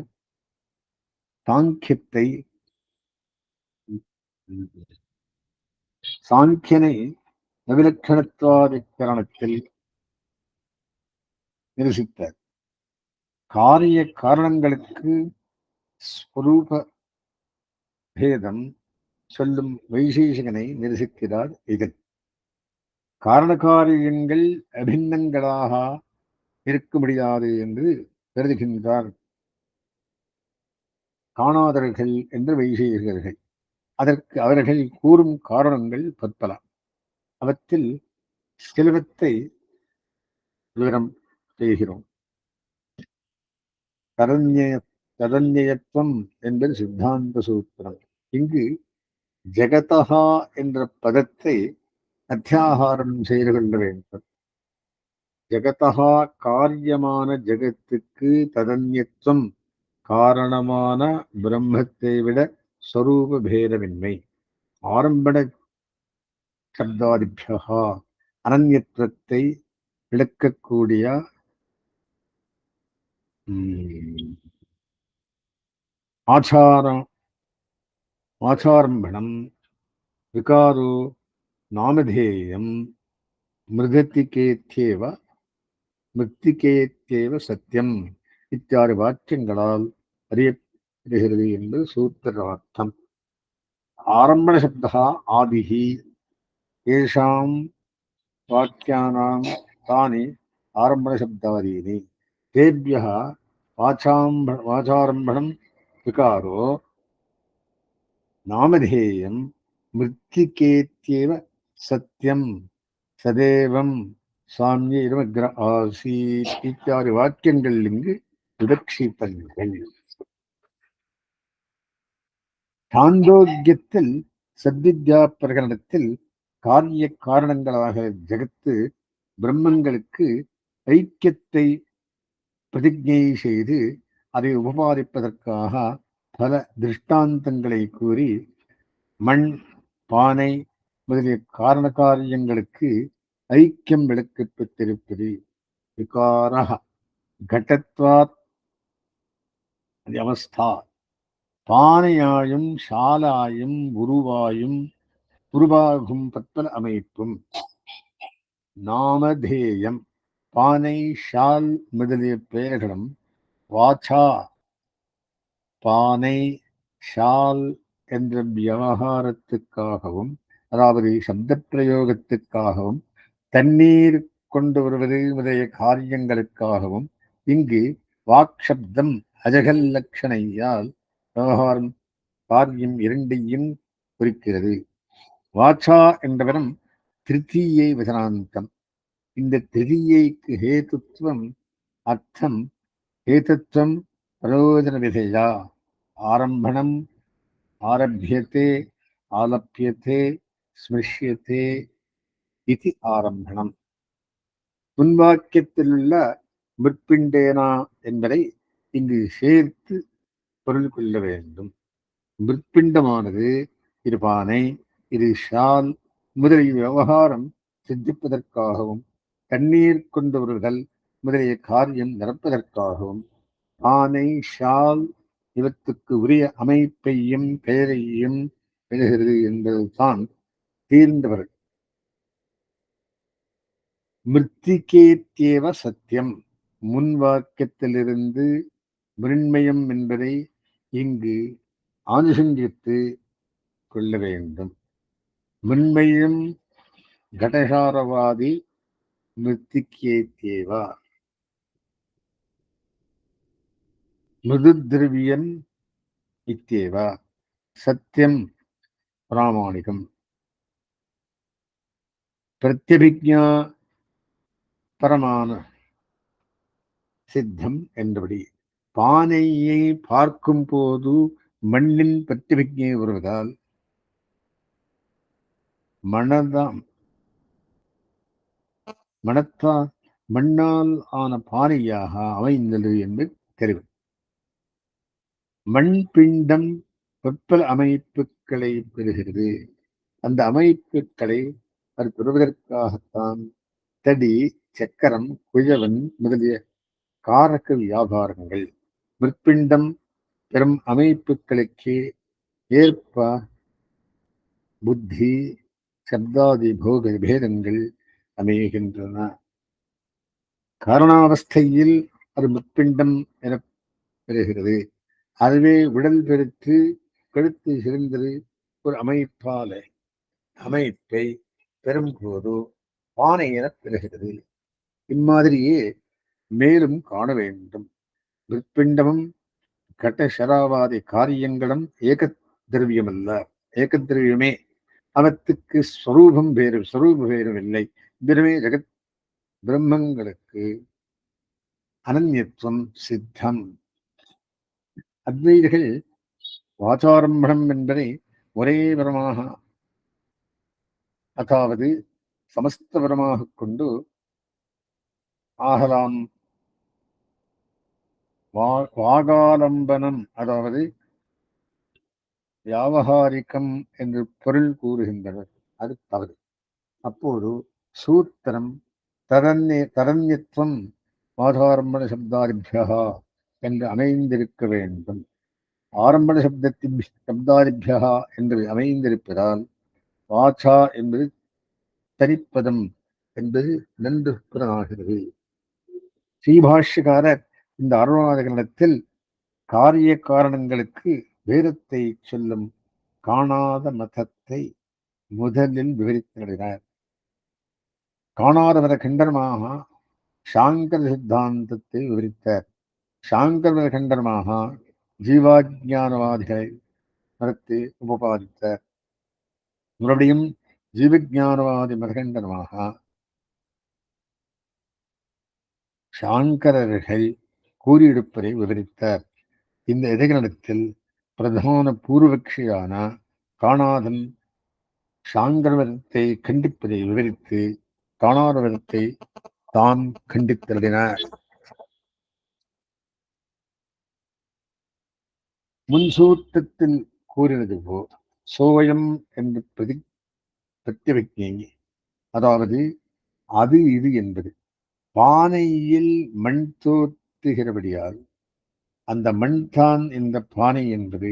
சாங்கியனை நவிலட்சணத்துவாதிகரணத்தில் நிரசித்தார். காரிய காரணங்களுக்கு ஸ்வரூப பேதம் சொல்லும் வைசேஷிகனை நிரசிக்கிறார். இதன் காரணகாரியங்கள் அபின்னங்களாக இருக்க முடியாது என்று கருதுகின்றார் காணாதவர்கள் என்று வைசேஷிகர்கள். அதற்கு அவர்கள் கூறும் காரணங்கள் பற்பல. அவற்றில் சிலவற்றை விவரம் செய்கிறோம். ததன்யத்துவம் என்பது சித்தாந்த சூத்திரம். இங்கு ஜெகதஹா என்ற பதத்தை அத்தியாகாரம் செய்து கொள்ள வேண்டும். ஜெகதஹா காரியமான ஜெகத்துக்கு ததன்யத்துவம் காரணமான பிரம்மத்தை விட ஸ்வரூப பேதமின்மை. ஆரம்பண சப்தாதிபியா அனன்யத்துவத்தை விளக்கக்கூடிய ஆச்சாரம்பணம் விகாரோ நாமதேயம் மிருத்திகேத்யேவ சத்தியம் இத்தியாதி வாக்கியங்களால் அறியப்படுகிறது என்று சூத்திரார்த்தம். ஆரம்பண சப்தா ஆதிஹி ஏஷாம் வாக்கியானாம் தானி ஆரம்பண சப்தாதீனி தேபியः வாசாரம்பணம் விகாரோ நாமதேயம் மிருத்திகேத்யேவ சத்தியம் சதேவம் சாமிய இருமக்ர ஆசீத் இத்தியாதி வாக்கியங்கள் இங்கு விவக்ஷித்தங்கள். சாந்தோக்கியத்தில் சத்வித்யா பிரகரணத்தில் காரிய காரணங்களாக ஜெகத்து பிரம்மங்களுக்கு ஐக்கியத்தை பிரதிஜை செய்து அதை உபபாதிப்பதற்காக பல திருஷ்டாந்தங்களை கூறி மண் பானை முதலிய காரண காரியங்களுக்கு ஐக்கியம் விளக்கப்பட்டிருப்பது. விகாரா கடத்வாத் அவஸ்தா பானையாயும் ஷாலாயும் உருவாகும் பற்பல அமைப்பும். நாமதேயம் பானை ஷால் முதலிய பெயர்களும் வாச்சா பானை ஷால் என்ற விவகாரத்துக்காகவும் அதாவது சப்த பிரயோகத்துக்காகவும் தண்ணீர் கொண்டு வருவது முதலிய காரியங்களுக்காகவும் இங்கு வாக்ஷப்தம் அஜகல் லட்சணையால் விவகாரம் காரியம் இரண்டையும் குறிக்கிறது. வாச்சா என்றவரும் திருத்தீயை வசனாந்தம். இந்த திருத்தீயைக்கு ஹேதுத்வம் அர்த்தம் ஹேதுத்வம் பிரயோஜன விதையா. ஆரம்பணம் ஆரபியத்தே ஆலப்பியத்தே ஸ்மிருஷ்யத்தே இது ஆரம்பணம். முன்வாக்கியத்திலுள்ள முற்பிண்டேனா என்பதை இங்கு சேர்த்து பொருள் கொள்ள வேண்டும். மிற்பிண்டமானது இது பானை, இது ஷால் முதலிய விவகாரம் சித்திப்பதற்காகவும், தண்ணீர் கொண்டு வருதல் முதலிய காரியம் நடப்பதற்காகவும், பானை ஷால் இவற்றுக்கு உரிய அமைப்பையும் பெயரையும் பெறுகிறது என்பதுதான் தீர்ந்தவர். மிருத்திகேத்யேவ சத்தியம் முன் வாக்கியத்திலிருந்து மிருண்மயம் என்பதை இங்கு ஆனுஷங்கித்து கொள்ள வேண்டும். மிருண்மயம் கடசாரவாதி மிருத்திகேத்யேவ மிருதுத்ரவியம் இத்யேவ சத்தியம் பிராமாணிகம் பிரத்யபிக்ஞா பரமான சித்தம் என்றபடி பானையை பார்க்கும் போது மண்ணின் பிரத்யபிக்ஞை வருவதால் மண்ணால் ஆன பானையாக அமைந்தது என்று தெரிவு. மண் பிண்டம் பற்பல அமைப்புகளை பெறுகிறது. அந்த அமைப்புகளை அது பெறுவதற்காகத்தான் தடி, சக்கரம், குழவன் முதலிய காரக வியாபாரங்கள். மிற்பிண்டம் பெறும் அமைப்புகளுக்கு ஏற்ப புத்தி, சப்தாதி போக பேதங்கள் அமைகின்றன. காரணாவஸ்தையில் அது முற்பிண்டம் என பெறுகிறது. அதுவே உடல் பெருத்து கழுத்து சிறந்தது ஒரு அமைப்பை பெறும்போது பானை என பெறுகிறது. இம்மாதிரியே மேலும் காண வேண்டும். முற்பிண்டமும் கடசராவாதி காரியங்களும் ஏக திரவியமல்ல, ஏக திரவியமே. அவற்றுக்கு ஸ்வரூபம் வேறும் இல்லை. இவ்விதமே ஜெகத் பிரம்மங்களுக்கு அனன்யத்துவம் சித்தம். அத்வைதிகள் வாசாரம்பணம் என்பதை ஒரே பரமாக, அதாவது சமஸ்தபரமாக கொண்டு ஆகலாம். வாகாலம்பனம் அதாவது வியாவகாரிகம் என்று பொருள் கூறுகின்றனர். அது தவறு. அப்போது சூத்திரம் தரண்யத்துவம் வாதாரம்பண சப்தாரிபியா என்று அமைந்திருக்க வேண்டும். ஆரம்பண சப்தாரிபியா என்று அமைந்திருப்பதால் வாச்சா என்பது தனிப்பதம் என்பது நன்று புலனாகிறது. ஸ்ரீபாஷ்யக்காரர் இந்த அருணாதிகரணத்தில் காரிய காரணங்களுக்கு வேதத்தை சொல்லும் காணாத மதத்தை முதலில் விவரித்தினார். காணாதவர கண்டனமாக சாங்கர சித்தாந்தத்தை விவரித்தார். சாங்கர கண்டனமாக ஜீவாஜானவாதிகளை மறுத்து உபபாதித்தார். மறுபடியும் ஜீவஜானவாதி மதகண்டனமாக சாங்கரர்கள் கூறியிருப்பதை விவரித்தார். இந்த இடைகணத்தில் பிரதான பூர்வபக்ஷியான காணாதன் சாங்கரவரத்தை கண்டிப்பதை விவரித்து காணாதவரத்தை தான் கண்டித்தருளினார். முன்சூத்திரத்தில் கூறினது போ சோயம் என்று பிரத்யபிக்ஞை, அதாவது அது இது என்பது பானையில் மண் தோற்றுகிறபடியால் அந்த மண் தான் இந்த பானை என்பது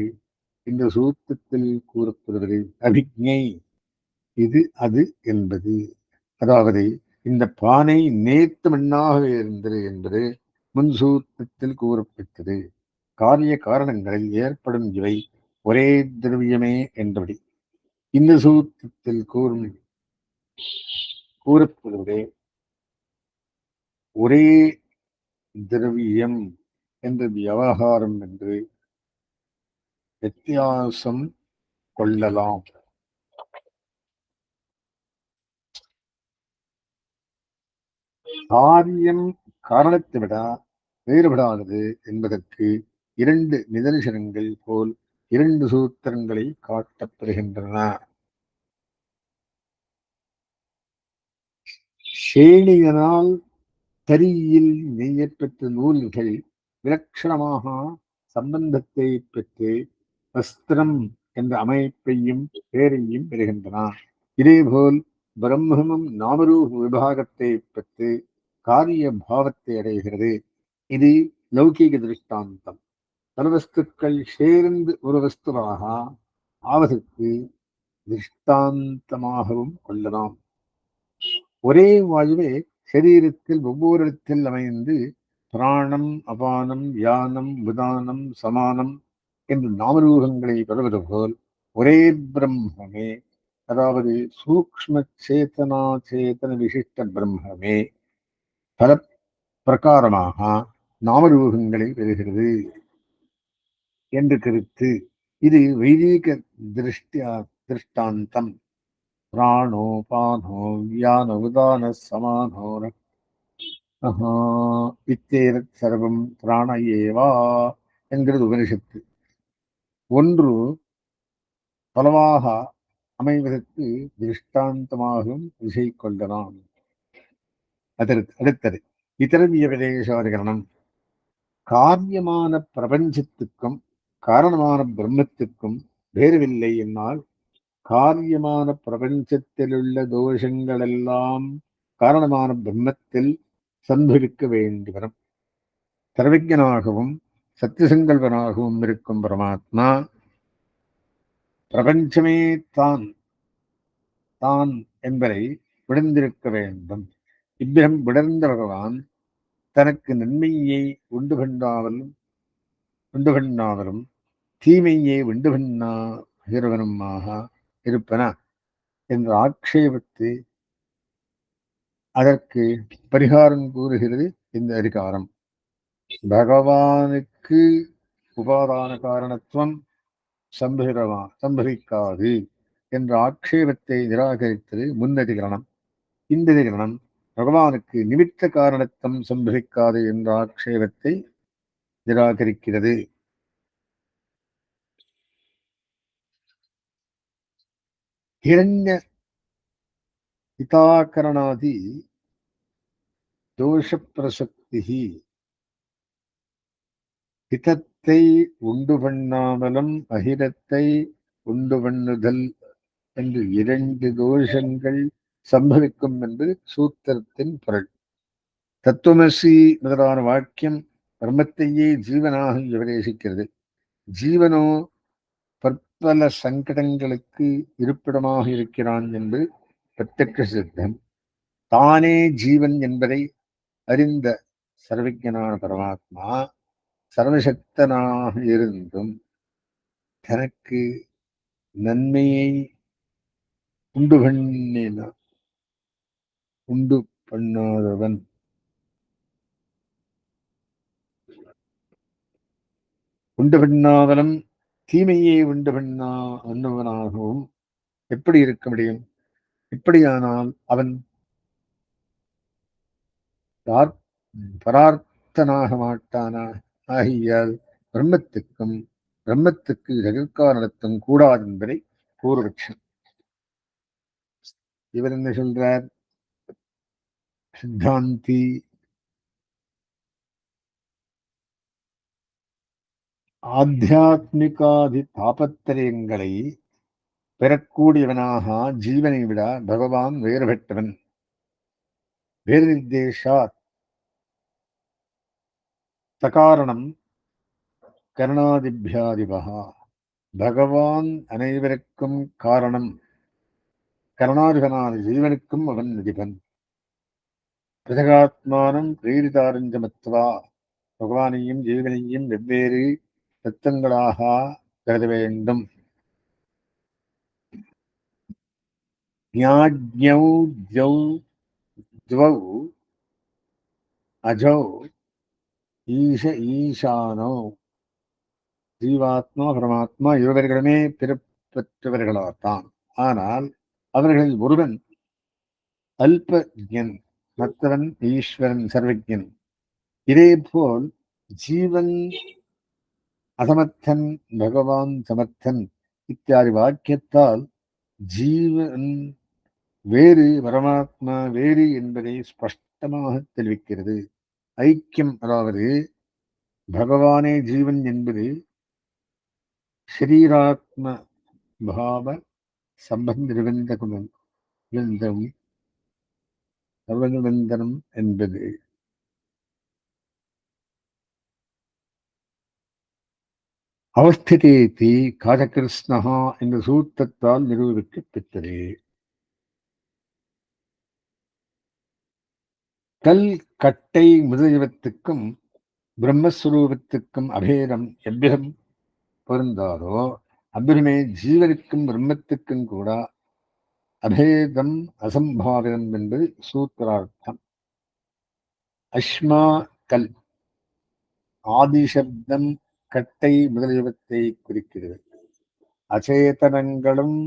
இந்த சூத்திரத்தில் கூறப்படுவது அபிக்ஞை. இது அது என்பது, அதாவது இந்த பானை நேர்த்து மண்ணாக இருந்தது என்பது முன் சூத்திரத்தில் கூறப்பட்டது. காரிய காரணங்களில் ஏற்படும் இவை ஒரே திரவியமே என்றபடி இந்த சூத்திரத்தில் கூறப்படுவதே ஒரே திரவியம் என்ற விவகாரம் என்று வித்தியாசம் கொள்ளலாம். காரியம் காரணத்தை விட வேறுபடாதது என்பதற்கு இரண்டு நிதர்சனங்கள் போல் இரண்டு சூத்திரங்களை காட்டப்படுகின்றன. சேணியனால் தரியில் நெய்யப்பெற்ற நூல்கள் விலட்சணமாக சம்பந்தத்தை பெற்று வஸ்திரம் என்ற அமைப்பையும் பேரையும் பெறுகின்றன. இதேபோல் பிரம்மமும் நாமரூப விபாகத்தை பெற்று காரிய பாவத்தை அடைகிறது. இது லௌகீக திருஷ்டாந்தம். பல வஸ்துக்கள் சேர்ந்து ஒரு வஸ்துவாக ஆவதற்கு திருஷ்டாந்தமாகவும் கொள்ளலாம். ஒரே வாயுவே சரீரத்தில் ஒவ்வொரு இடத்தில் அமைந்து பிராணம், அபானம், யானம், உதானம், சமானம் என்று நாமரூபங்களை பெறுவது போல் ஒரே பிரம்மமே, அதாவது சூக்ஷ்ம சேதனா சேதன விசிஷ்ட பிரம்மமே பல பிரகாரமாக நாமரூபங்களை பெறுகிறது என்று கருத்து. இது வைதீக திருஷ்டாந்தம். பிராணோ பானோ வியானோ உதான சமானோ இத்தேரத் சர்வம் பிராண ஏவா என்கிறது உபனிஷத்து. ஒன்று பலவாக அமைவதற்கு திருஷ்டாந்தமாகவும் விசை கொள்ளலாம். அடுத்தது இதரவிய விதேசாதிகரணம். காரியமான பிரபஞ்சத்துக்கும் காரணமான பிரம்மத்துக்கும் வேறுவில்லை என்னால் காரியமான பிரபஞ்சத்திலுள்ள தோஷங்களெல்லாம் காரணமான பிரம்மத்தில் சம்பவிக்க வேண்டி வரும். சர்வஜனாகவும் சத்தியசங்கல்பனாகவும் இருக்கும் பரமாத்மா பிரபஞ்சமே தான் தான் என்பதை விடுந்திருக்க வேண்டும். இவ்விதம் விடர்ந்த பகவான் தனக்கு நன்மையை உண்டு பண்ணாமலும் தீமையை உண்டு பண்ணாகிறவனுமாக இருப்பன என்று ஆட்சேபித்து அதற்கு பரிகாரம் கூறுகிறது இந்த அதிகாரம். பகவானுக்கு உபாதான காரணத்துவம் சம்பவிக்காது என்ற ஆட்சேபத்தை நிராகரித்தது முன்னதிகரணம். இந்த அதிகரணம் பகவானுக்கு நிமித்த காரணத்துவம் சம்பவிக்காது என்ற ஆட்சேபத்தை நிராகரிக்கிறது. ஹிரண்ய ஹிதாகரணாதி தோஷ பிரசக்தி ஹிதத்தை உண்டு பண்ணாமலும் அஹிதத்தை உண்டு பண்ணுதல் என்று இரண்டு தோஷங்கள் சம்பவிக்கும் என்பது சூத்திரத்தின் பொருள். தத்துவமசி முதலான வாக்கியம் பிரம்மத்தையே ஜீவனாக உபதேசிக்கிறது. ஜீவனோ பற்பல சங்கடங்களுக்கு இருப்பிடமாக இருக்கிறான் என்பது பிரத்யக்ஷ சித்தம். தானே ஜீவன் என்பதை அறிந்த சர்வஜனான பரமாத்மா சர்வசக்தனாக இருந்தும் தனக்கு நன்மையை உண்டு பண்ணாதவன் உண்டு பண்ணாதவனும் தீமையை உண்டு பண்ணவனாகவும் எப்படி இருக்க முடியும்? இப்படியானால் அவன் பரார்த்தனாக மாட்டானா? ஆகியால் பிரம்மத்துக்கு ஜெகத்காரணத்தும் கூடாது என்பதை பூர்வபட்சம். இவர் என்ன சொல்றார்? சித்தாந்தி ஆத்தியாத்மிகாதி தாபத்திரயங்களை பெறக்கூடியவனாக ஜீவனை விட பகவான் வேறுபட்டவன். வேறு நிர்தேசாத் தகாரணம் கரணாதிபியாதிபகா. பகவான் அனைவருக்கும் காரணம். கரணாதிபனான ஜீவனுக்கும் அவன் அதிபன். பிரதகாத்மானம் பிரீரிதாரஞ்சமத்வா. பகவானையும் ஜீவனையும் வெவ்வேறு தத்துவங்களாக கருத வேண்டும். ஞாஜ்ஞௌ துவௌ அஜௌ ஈசானோ. ஜீவாத்மா பரமாத்மா இருவர்களுமே பிறப்பற்றவர்களாத்தான். ஆனால் அவர்களில் ஒருவன் அல்பஜன், மற்றவன் ஈஸ்வரன் சர்வஜன். இதேபோல் ஜீவன் அசமர்த்தன், பகவான் சமர்த்தன் இத்தியாதி வாக்கியத்தால் ஜீவன் வேறு பரமாத்மா வேறு என்பதை ஸ்பஷ்டமாக தெரிவிக்கிறது. ஐக்கியம், அதாவது பகவானே ஜீவன் என்பது ஸ்ரீராத்ம பாவ சம்பந்த நிபந்தனம் என்பது அவஸ்திதேதி காஜகிருஷ்ணஹா என்ற சூத்திரத்தால் நிரூபிக்கப்பெற்றது. கல் கட்டை முதலியவத்துக்கும் பிரம்மஸ்வரூபத்துக்கும் அபேதம் எவ்விதம் பொருந்தாதோ அவ்விதமே ஜீவனுக்கும் பிரம்மத்துக்கும் கூட அபேதம் அசம்பாவிதம் என்பது சூத்திரார்த்தம். அஸ்மா கல் ஆதிசப்தம் கட்டை முதலியவற்றை குறிக்கிறது. அச்சேதனங்களும்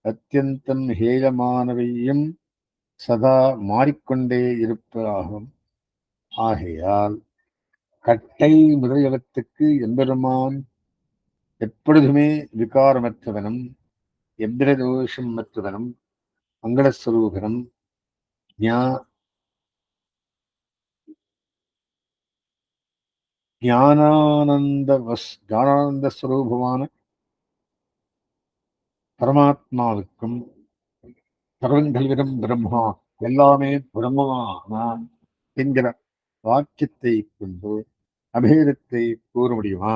அத்தியந்தம் ஹேயமானவையும் சதா மாறிக்கொண்டே இருப்பதாகும். ஆகையால் கட்டை முதலியவற்றுக்கு எம்பெருமான் எப்பொழுதுமே விகாரமற்றவனும் எவ்விததோஷம் மற்றவனும் மங்களஸ்வரூபனும் ஞானானந்த ஸ்வரூபமான பரமாத்மாவுக்கும் சர்வங்கல்விதம் பிரம்மா எல்லாமே பிரம்மமானான் என்கிற வாக்கியத்தை கொண்டு அபேதத்தை கூற முடியுமா?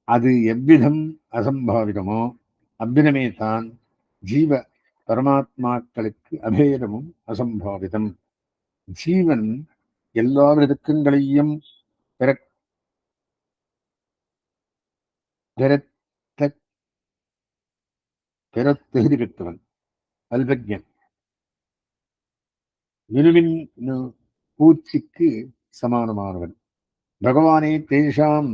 அது எவ்விதம் அசம்பாவிதமோ அவ்விதமே தான் ஜீவ பரமாத்மாக்களுக்கு அபேதமும் அசம்பாவிதம். ஜீவன் எல்லா விதக்கங்களையும் பெறத்தகுதி பெற்றவன், அல்பஜன், வினுவின் பூச்சிக்கு சமானமானவன். பகவானே தேஷாம்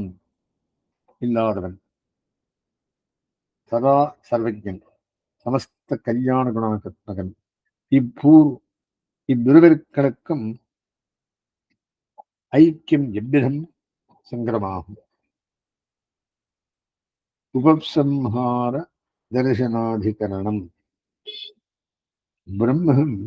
இல்லாதவன், சதா சர்வஜன், சமஸ்த கல்யாண குணாகத்மகன். இவ்விருவருக்களுக்கும் ஐக்கியம் எவ்விதம் சங்கரமாகும். உபசம்ஹார தரிசனாதிகரணம். பிரம்மம்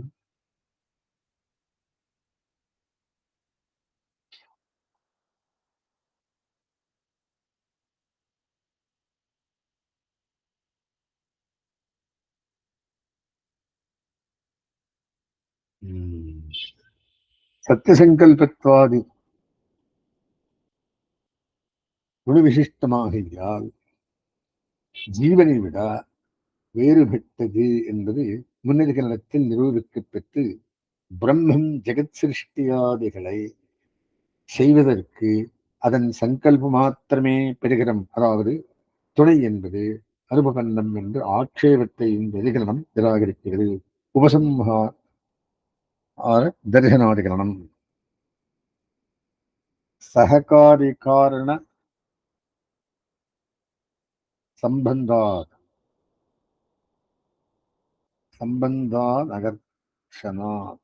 சத்தியசங்கல்பத்வாதி குணவிசிஷ்டமாகையால் ஜீவனை விட வேறுபட்டது என்பது முன்னதிகரணத்தில் நிரூபிக்கப்பட்டு பிரம்மம் ஜெகத் சிருஷ்டியாதிகளை செய்வதற்கு அதன் சங்கல்ப மாத்திரமே பெறுகிறோம், அதாவது துணை என்பது அனுபவன்னம் என்று ஆட்சேபத்தை இந்த அதிகரணம் நிராகரிக்கிறது. உபசம்ஹார தரிசனாதிகரணம். சககாரி காரண சம்பந்தாத் அகர்ஷனாத்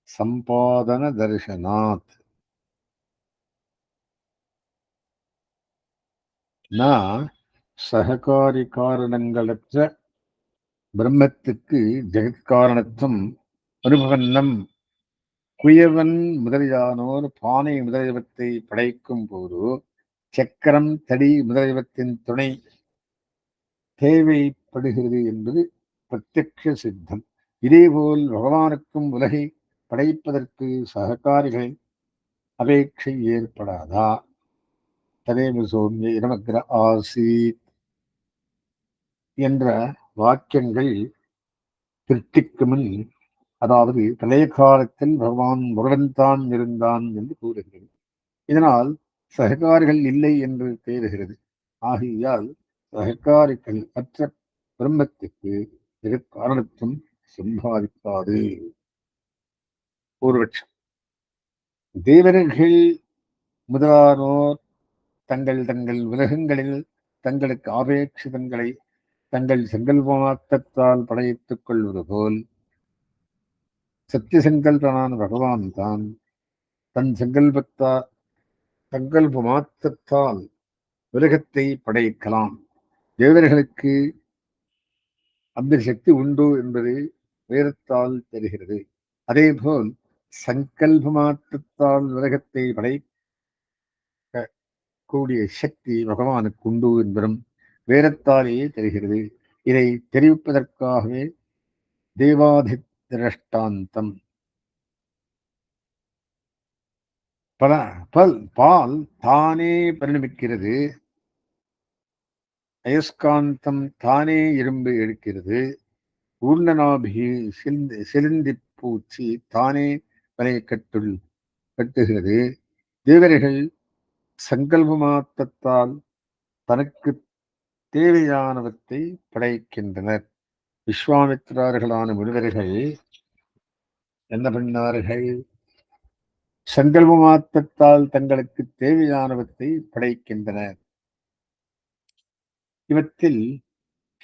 சம்பாதன தரிசனாத் சககாரி காரணங்களற்ற பிரம்மத்துக்கு ஜெகத்காரணத்துவம் அனுபவன்னம். குயவன் முதலியானோர் பானை முதலியவற்றை படைக்கும் போது சக்கரம் தடி முதலியவற்றின் துணை தேவைப்படுகிறது என்பது பிரத்யக்ஷ சித்தம். இதேபோல் பகவானுக்கும் உலகை படைப்பதற்கு சககாரிகள் அபேட்சை ஏற்படாதா? ததேவ சோமிய இடமக்கிர ஆசீத் என்ற வாக்கியங்கள் திருப்திக்கு முன், அதாவது பழைய காலத்தில் பகவான் முருகன்தான் இருந்தான் என்று கூறுகிறது. இதனால் சககாரிகள் இல்லை என்று தேறுகிறது. ஆகையால் சககாரிகள் அற்ற பிரம்மத்துக்கு காரணத்தும் சம்பாதிக்காது. பூர்வட்சம். தேவர்கள் முதலானோர் தங்கள் தங்கள் உலகங்களில் தங்களுக்கு ஆபேட்சிதங்களை தங்கள் சங்கல்பமாக்கத்தால் படைத்துக் கொள்வது போல் சத்தியசங்கல்பனான பகவான் தான் தன் சங்கல்ப மாற்றத்தால் உலகத்தை படைக்கலாம். தேவர்களுக்கு அந்த சக்தி உண்டு என்பது வேதத்தால் தெரிகிறது. அதேபோல் சங்கல்ப மாற்றத்தால் உலகத்தை படைக்கக்கூடிய சக்தி பகவானுக்கு உண்டு என்பதும் வேதத்தாலேயே தெரிகிறது. இதை தெரிவிப்பதற்காகவே தேவாதி திரஷ்டாந்தம் பால் தானே பரிணமிக்கிறது, அயஸ்காந்தம் தானே இரும்பு எடுக்கிறது, ஊர்ணநாபி சிலந்தி பூச்சி தானே வலை கட்டுகிறது. தேவர்கள் சங்கல்ப மாற்றத்தால் தனக்கு தேவையானவற்றை படைக்கின்றனர். விஸ்வாமித்திரர்களான முனிவர்கள் என்ன பண்ணார்கள்? சங்கல்ப மாற்றத்தால் தங்களுக்கு தேவையானவற்றை படைக்கின்றனர். இவற்றில்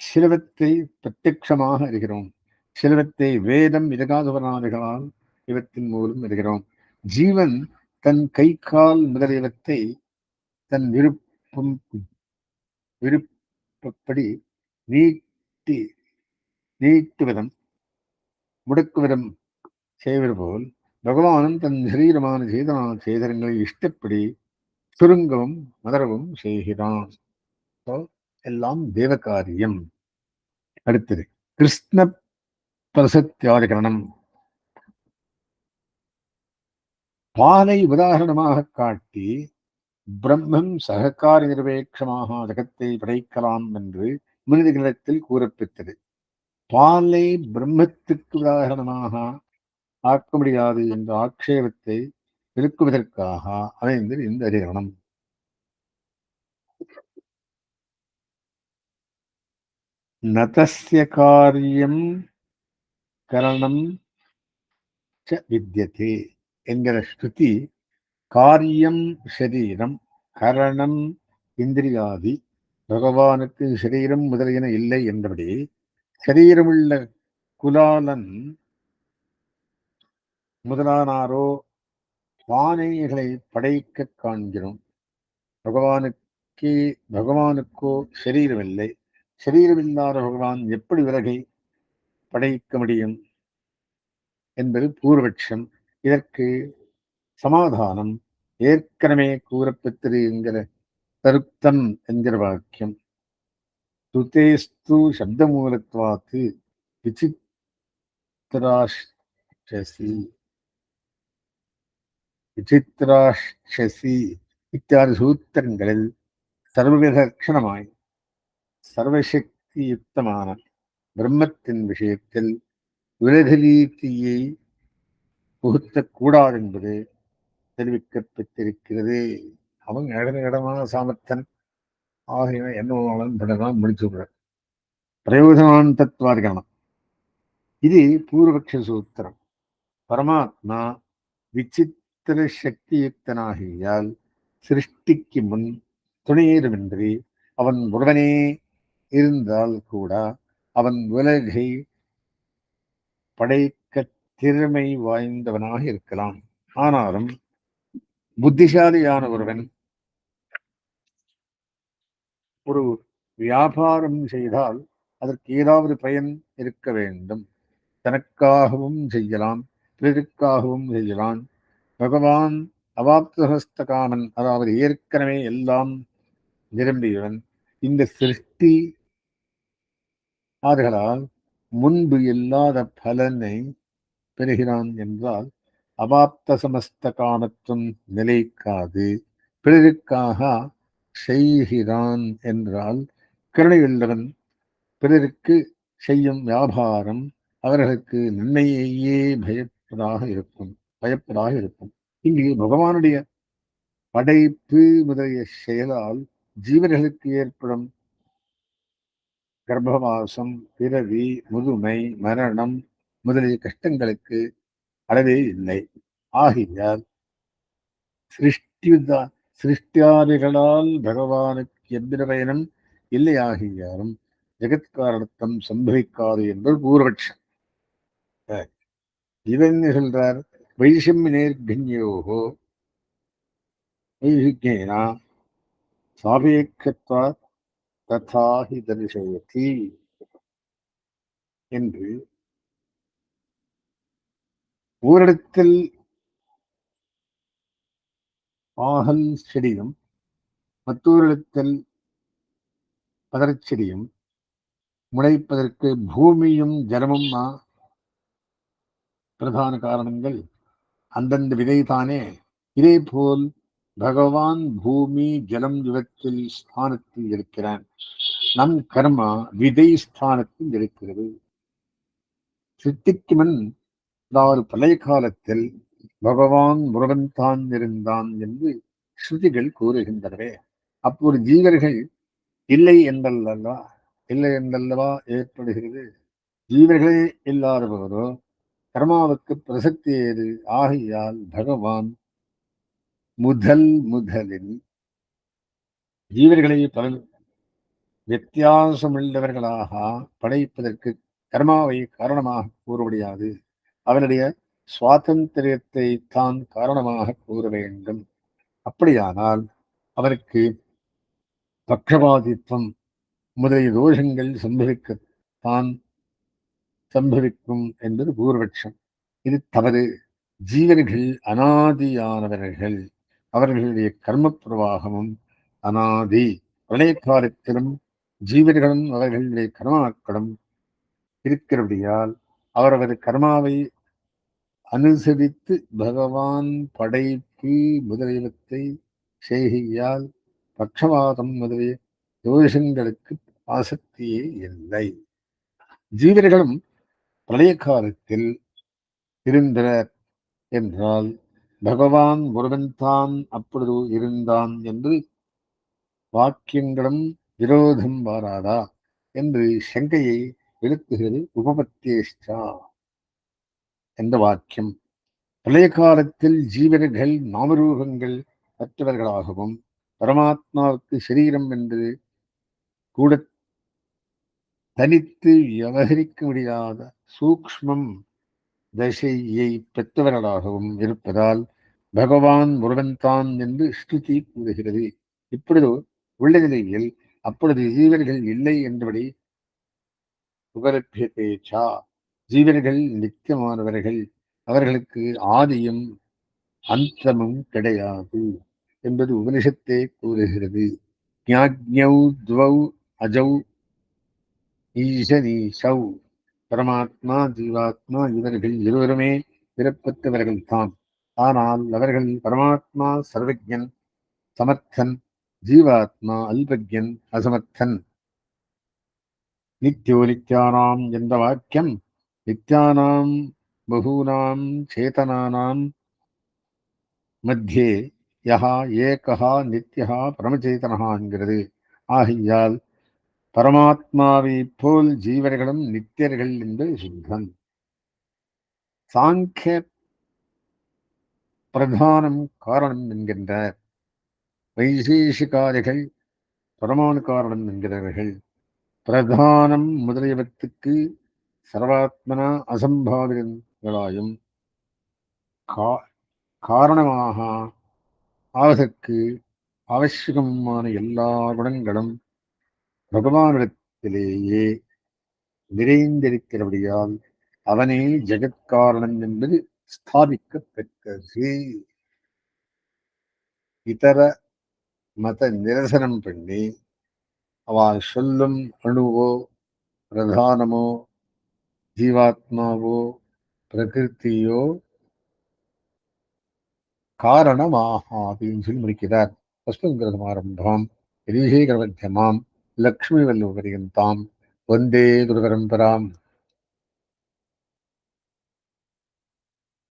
சிலவற்றை பிரத்யட்சமாக அறிகிறோம், சிலவற்றை வேதம் இலகாதுபராதிகளால் இவற்றின் மூலம் அறிகிறோம். ஜீவன் தன் கை கால் முதலியவற்றை தன் விருப்பப்படி நீட்டுவதம் முடக்குவதம் செய்வது போல் பகவானும் தன் சரீரமான சேதனங்களை இஷ்டப்படி சுருங்கவும் மதரவும் செய்கிறான். எல்லாம் தேவ காரியம். அடுத்தது கிருஷ்ண பிரசத்தியாதிகரணம். பாலை உதாரணமாக காட்டி பிரம்மம் சககாரி நிரபேட்சமாக ஜகத்தை படைக்கலாம் என்று மனிதர்களிடத்தில் கூறப்பெற்றது. பாலை பிரம்மத்துக்கு உதாரணமாக ஆக்க முடியாது என்ற ஆட்சேபத்தை விளக்குவதற்காக அமைந்தது இந்த அதிகரணம். நதஸ்ய காரியம் கரணம் ச வித்யதே என்கிற ஸ்ருதி காரியம் சரீரம், கரணம் இந்திரியாதி, பகவானுக்கு சரீரம் முதலியன இல்லை என்றபடி சரீரமுள்ள குலாலன் முதலானாரோ பானைகளை படைக்க காண்கிறோம். பகவானுக்கோ சரீரமில்லை. சரீரமில்லாத பகவான் எப்படி உலகை படைக்க முடியும் என்பது பூர்வபட்சம். இதற்கு சமாதானம் ஏற்கனவே கூறப்பெற்றது என்கிற தருத்தம் என்கிற வாக்கியம். துதேஸ்து சப்தமூலத்வாத்து விசித்ராஷசி இத்தியாதி சூத்திரங்களில் சர்வவித லட்சணமாய் சர்வசக்தி யுக்தமான பிரம்மத்தின் விஷயத்தில் விலகலீதியை புகுத்தக்கூடாது என்பது தெரிவிக்கப்பட்டிருக்கிறது. அவங்க இடமான சாமர்த்தன் ஆகிய என்னவாலும் படலாம் முடிச்சு விடுற பிரயோஜனான் தத்துவாதிகரணம். இது பூர்வபக்ஷ சூத்திரம். பரமாத்மா விசித்திர சக்தியுக்தனாகியால் சிருஷ்டிக்கு முன் துணையேதுமின்றி அவன் ஒருவனே இருந்தால் கூட அவன் உலகை படைக்க திறமை வாய்ந்தவனாக இருக்கலாம். ஆனாலும் புத்திசாலியான ஒருவன் ஒரு வியாபாரம் செய்தால் அதற்கு ஏதாவது பயன் இருக்க வேண்டும். தனக்காகவும் செய்யலாம், பிறருக்காகவும் செய்யலாம். பகவான் அவாப்தஹஸ்த காமன், அதாவது ஏற்கனவே எல்லாம் நிரம்பியவன். இந்த சிருஷ்டி ஆறுகளால் முன்பு இல்லாத பலனை பெறுகிறான் என்றால் அவாப்த சமஸ்த காமத்துவம் நிலைக்காது. பிறருக்காக செய்கிறான் என்றால் கருணையுள்ளவன் பிறருக்கு செய்யும் வியாபாரம் அவர்களுக்கு நன்மையையே பயப்பதாக இருக்கும். இங்கு பகவானுடைய படைப்பு முதலிய செயலால் ஜீவர்களுக்கு ஏற்படும் கர்ப்பவாசம், பிறவி, முதுமை, மரணம் முதலிய கஷ்டங்களுக்கு அளவே இல்லை. ஆகையால் சிருஷ்டியாதிகளால் பகவானுக்கு எவ்வித பயனும் இல்லை. ஆகியாலும் ஜெகத்காரணத்தம் சம்பவிக்காது என்பது பூர்வபட்சம். இவன் சொல்றார் வைஷம்ய நேர்கன்யோகோ வைஷிக்ஞேனா சாபேட்சத்வா ததாஹி தரிசயதி என்று ஓரிடத்தில் ஆகல் செடியும் மத்தூரிடத்தில் பதறச் செடியும் முளைப்பதற்கு பூமியும் ஜலமும் பிரதான காரணங்கள். அந்தந்த விதைதானே. இதேபோல் பகவான் பூமி ஜலம் இவற்றில் ஸ்தானத்தில் இருக்கிறான். நம் கர்மா விதை ஸ்தானத்தில் இருக்கிறது. சித்திக்கு முன், அதாவது பழைய காலத்தில் பகவான் முருகன் தான் இருந்தான் என்று ஸ்ருதிகள் கூறுகின்றனவே. அப்போது ஜீவர்கள் இல்லை என்றல்லவா ஏற்படுகிறது. ஜீவர்களே இல்லாத போதோ கர்மாவுக்கு பிரசக்தி ஏது. ஆகையால் பகவான் முதலில் ஜீவர்களை பல வித்தியாசமுள்ளவர்களாக படைப்பதற்கு கர்மாவை காரணமாக கூற முடியாது. அவனுடைய சுவாதந்திரியத்தை தான் காரணமாக கூற வேண்டும். அப்படியானால் அவருக்கு பக்ஷபாதித்வம் முதலிய தோஷங்கள் சம்பவிக்கும் என்பது பூர்வபட்சம். இது தவறு. ஜீவர்கள் அனாதியானவர்கள். அவர்களுடைய கர்ம பிரவாகமும் அனாதி. பழைய காலத்திலும் ஜீவர்களும் அவர்களுடைய கர்மாக்களும் இருக்கிறபடியால் அவரவர் கர்மாவை அனுசரித்து பகவான் படைப்பு முதலியவற்றை செய்கையால் பட்சவாதம் முதலிய தோஷங்களுக்கு ஆசக்தியே இல்லை. ஜீவர்களும் பழைய காலத்தில் இருந்தனர் என்றால் பகவான் ஒருவன்தான் அப்பொழுது இருந்தான் என்று வாக்கியங்களும் விரோதம் வாராதா என்று சங்கையை எழுப்புகிறது உபபத்தேஷ்டா என்ற வாக்கியம். பழைய காலத்தில் ஜீவர்கள் நாமரூபங்கள் மற்றவர்களாகவும் பரமாத்மாவுக்கு சரீரம் என்று கூட தனித்து விவகரிக்க முடியாத சூக்ஷ்மம் தசையை பெற்றவர்களாகவும் இருப்பதால் பகவான் ஒருவன்தான் என்று ஸ்ருதி கூறுகிறது. இப்பொழுது உள்ள நிலையில் அப்பொழுது ஜீவர்கள் இல்லை என்றபடி உபலபியதேச்சா. ஜீவர்கள் நித்தியமானவர்கள். அவர்களுக்கு ஆதியும் அந்தமும் கிடையாது என்பது உபனிஷத்தே கூறுகிறது. ஞாக்ஞௌ துவௌ அஜௌ ஈசனீசௌ. பரமாத்மா ஜீவாத்மா இவர்கள் இருவருமே பிறப்பற்றவர்கள் தான். ஆனால் அவர்கள் பரமாத்மா சர்வஜன் சமர்த்தன், ஜீவாத்மா அல்பஜன் அசமர்த்தன். நித்யோ நித்யானாம் என்ற வாக்கியம் நித்யானாம் பகூனாம் சேதனானாம் மத்தியே யஹா ஏகஹா நித்யஹா பரமச்சேதனஹா என்கிறது. ஆகையால் பரமாத்மாவை போல் ஜீவர்களும் நித்தியர்கள் என்பது சுத்தம். சாங்கிய பிரதானம் காரணம் என்கின்றார். வைசேஷிகாரிகள் பரமானு காரணம் என்கிறார்கள். பிரதானம் முதலியவற்றுக்கு சர்வாத்மனா அசம்பாவிதங்களாயும் காரணமாக ஆவதற்கு அவசியமான எல்லா குணங்களும் பகவானிடத்திலேயே நிறைந்திருக்கிறபடியால் அவனே ஜெகத்காரணம் என்பது ஸ்தாபிக்கப்பெற்றது. இதர மத நிரசனம் பண்ணி அவள் சொல்லும் அணுவோ பிரதானமோ ஜீவாத்மாவோ பிரகிருத்தியோ காரணமாக அப்படின்னு சொல்லி முடிக்கிறார்.